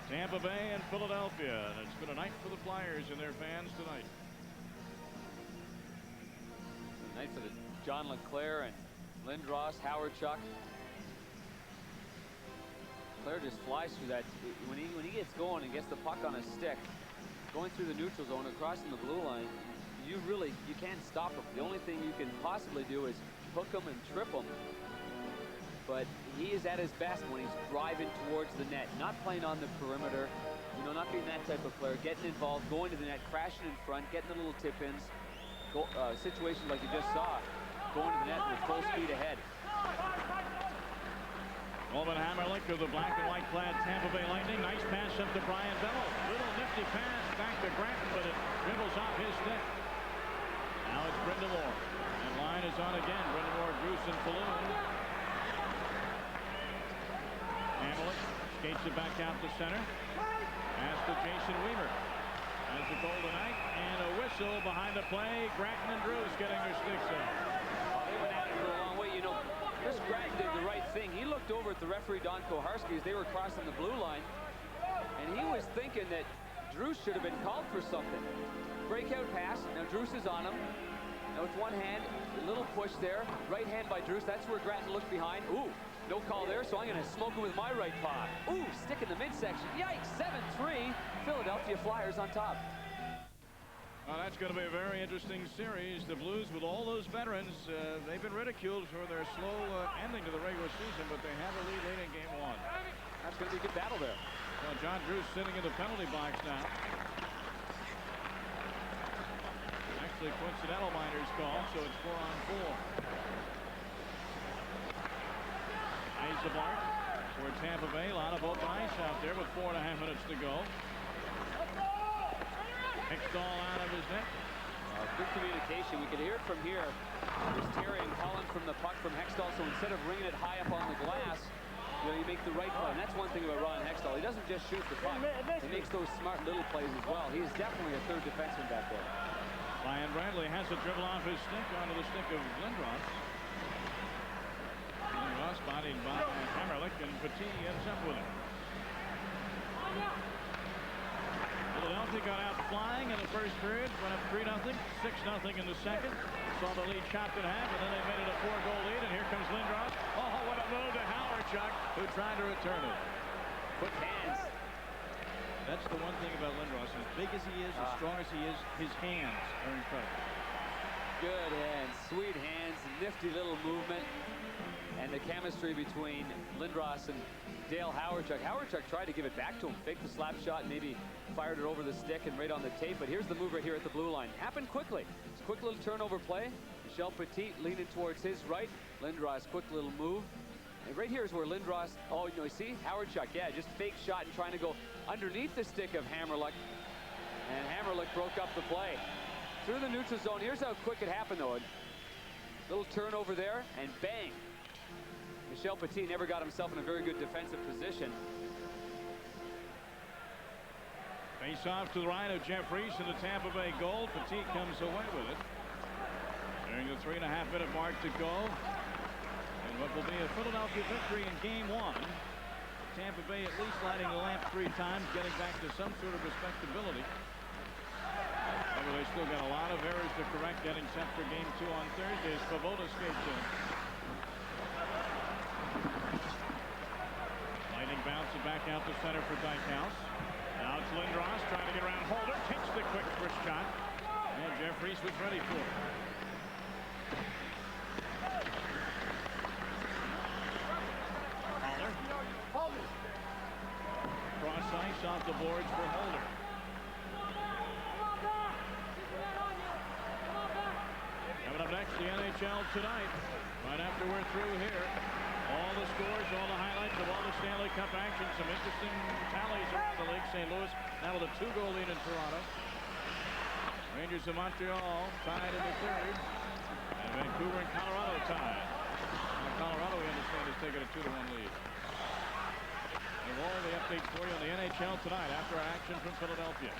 Tampa Bay and Philadelphia. And it's been a night for the Flyers and their fans tonight. A night for the John Leclerc and Lindros, Hawerchuk. Leclerc just flies through that. When he gets going and gets the puck on his stick, going through the neutral zone and crossing the blue line, you can't stop him. The only thing you can possibly do is hook him and trip him. But he is at his best when he's driving towards the net, not playing on the perimeter, not being that type of player, getting involved, going to the net, crashing in front, getting the little tip-ins, situations like you just saw, going to the net with full speed ahead. Coleman Hammerlich of the black and white clad Tampa Bay Lightning. Nice pass up to Brian Bell. Little nifty pass back to Granton, but it dribbles off his stick. Now it's Brendan Moore. And line is on again. Brendan Moore, Bruce, and Falloon. Hammerlich skates it back out to center. Pass to Jason Weaver. Has the goal tonight. And a whistle behind the play. Granton and Drews getting their sticks in. They went at it for a long way. Chris Gratton did the right thing. He looked over at the referee, Don Koharski, as they were crossing the blue line. And he was thinking that Drews should have been called for something. Breakout pass. Now Drews is on him. Now with one hand, a little push there. Right hand by Drews. That's where Gratton looked behind. Ooh, no call there, so I'm going to smoke him with my right paw. Ooh, stick in the midsection. Yikes, 7-3. Philadelphia Flyers on top. Well, that's going to be a very interesting series. The Blues, with all those veterans, they've been ridiculed for their slow ending to the regular season, but they have a lead late in Game 1. That's going to be a good battle there. Well, John Drews sitting in the penalty box now. Actually, coincidental minors call, so it's 4-on-4. Eisenbart for Tampa Bay. A lot of open ice out there with 4.5 minutes to go. Hextall out of his net. Good communication. We could hear it from here. There's Terry and Collins from the puck from Hextall, so instead of ringing it high up on the glass, you make the right play. And that's one thing about Ron Hextall. He doesn't just shoot the puck. He makes those smart little plays as well. He is definitely a third defenseman back there. Ryan Bradley has a dribble off his stick onto the stick of Lindros. Lindros bodied by Hammerlich, and Petit ends up with it. Philadelphia got out flying in the first period, went up 3-0, 6-0 in the second. Saw the lead chopped in half, and then they made it a 4-goal lead, and here comes Lindros. Oh, what a move to Hawerchuk, who tried to return it. Quick hands. That's the one thing about Lindros. As big as he is, as strong as he is, his hands are incredible. Good hands, sweet hands, nifty little movement. And the chemistry between Lindros and Dale Hawerchuk. Hawerchuk tried to give it back to him, faked the slap shot, and maybe fired it over the stick and right on the tape. But here's the move right here at the blue line. Happened quickly. It's a quick little turnover play. Michel Petit leaning towards his right. Lindros, quick little move. And right here is where Lindros, you see? Hawerchuk, yeah, just fake shot and trying to go underneath the stick of Hammerlich. And Hammerlich broke up the play. Through the neutral zone. Here's how quick it happened, though. Little turnover there, and bang. Michel Petit never got himself in a very good defensive position. Face off to the right of Jeff Reese in the Tampa Bay goal. Petit comes away with it. During the 3.5-minute mark to go. And what will be a Philadelphia victory in Game 1. Tampa Bay at least lighting the lamp 3 times, getting back to some sort of respectability. But Remember, they still got a lot of errors to correct, getting set for game 2 on Thursday as Svoboda skates in. Lightning bounce it back out to center for Dykhouse. Now it's Lindros trying to get around Holder. Takes the quick first shot. And Jeff Reese was ready for it. Holder. Cross ice off the boards for Holder. Coming up next, the NHL tonight. Right after we're through here. All the scores, all the highlights of all the Stanley Cup action. Some interesting tallies around the league. St. Louis now with a 2-goal lead in Toronto. Rangers of Montreal tied in the third. And Vancouver and Colorado tied. Now Colorado, we understand, is taking a 2-1 lead. And all the updates for you on the NHL tonight after our action from Philadelphia.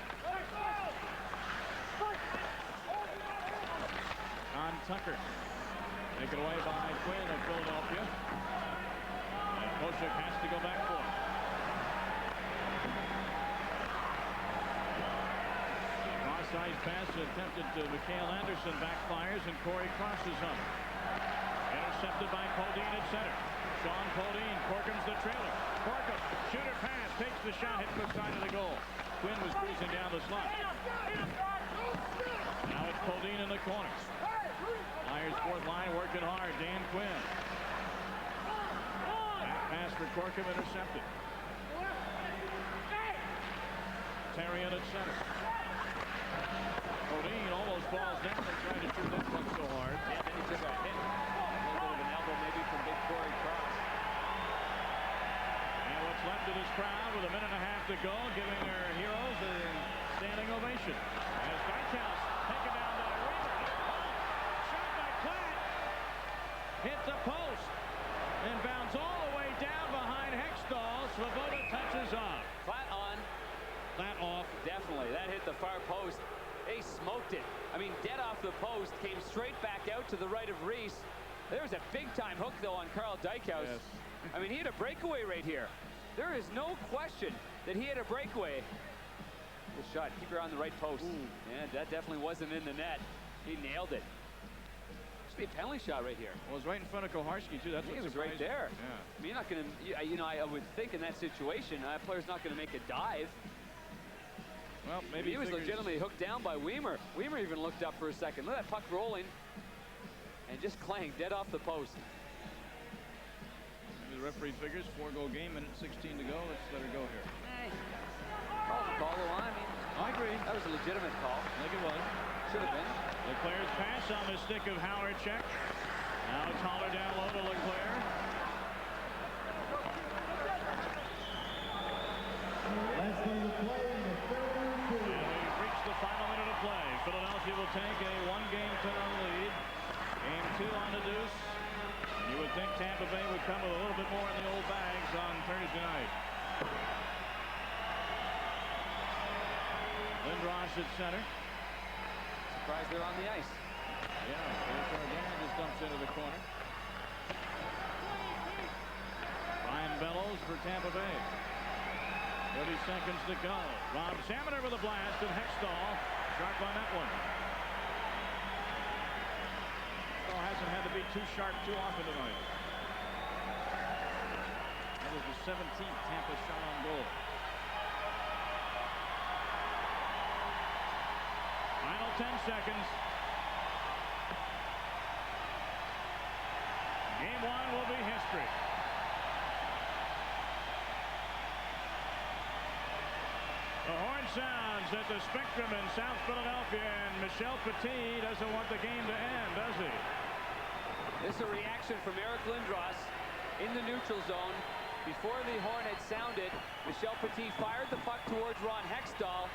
Con Tucker. Taken away by Quinn of Philadelphia. And Kochuk has to go back for it. Cross-ice pass attempted to Mikhail Anderson, backfires, and Corey crosses him. Intercepted by Podine at center. Sean Podine, Corkham's the trailer. Corkham, shooter pass, takes the shot, hits the side of the goal. Quinn was cruising down the slot. Now it's Podine in the corner. Flyers fourth line working hard. Dan Quinn. Back pass for Corkham, intercepted. Therrien at center. Podine almost falls down and tried to shoot that one so hard. Yeah, then he took a hit. A little bit of an elbow maybe from big Corey Cross. And what's left of this crowd with a minute and a half to go, giving their heroes a standing ovation. As Dykhouse taken down by Reaver. Shot by Platt. Hits a post. And bounds all the way down behind Hextall. Svoboda touches off. Platt on. Platt off. Definitely. That hit the far post. They smoked it. I mean, dead off the post. Came straight back out to the right of Reese. There was a big-time hook, though, on Carl Dykhouse. Yes. I mean, he had a breakaway right here. There is no question that he had a breakaway. Good shot. Keep her on the right post. Ooh. Yeah, that definitely wasn't in the net. He nailed it. Should be a penalty shot right here. Well, it was right in front of Koharski, too. That's I think what it was right surprised me. there. Yeah. I mean, you're not going to, you know, I would think in that situation, a player's not going to make a dive. Well, maybe he was legitimately hooked down by Weimer. Weimer even looked up for a second. Look at that puck rolling. And just clanged dead off the post. The referee figures 4-goal game, minute 16 to go. Let's let her go here. Hey, call the call, though. I mean, I agree. that was a legitimate call. I think it was. Should have been. Leclerc's pass on the stick of Howard check. Now it's Holler down low to Leclerc. Last game of play in the third And period. we've reached the final minute of play. Philadelphia will take a 1-game 10-run lead. Game 2 on the deuce. You would think Tampa Bay would come with a little bit more in the old bags on Thursday night. Lindros at center. Surprised they're on the ice. Yeah, Gargano just dumps into the corner. Ryan Bellows for Tampa Bay. 30 seconds to go. Rob Salmon with a blast, and Hextall sharp on that one. Hextall hasn't had to be too sharp too often tonight. That was the 17th Tampa shot on goal. Final 10 seconds. Game 1 will be history. The horn sounds at the Spectrum in South Philadelphia, and Michel Petit doesn't want the game to end, does he? This is a reaction from Eric Lindros in the neutral zone. Before the horn had sounded, Michel Petit fired the puck towards Ron Hextall.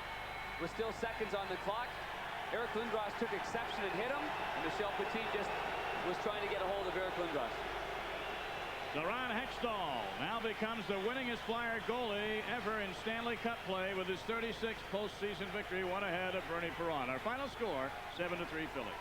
With still seconds on the clock. Eric Lindros took exception and hit him, and Michel Petit just was trying to get a hold of Eric Lindros. So Ron Hextall now becomes the winningest Flyer goalie ever in Stanley Cup play with his 36th postseason victory, one ahead of Bernie Perron. Our final score, 7-3 Philly.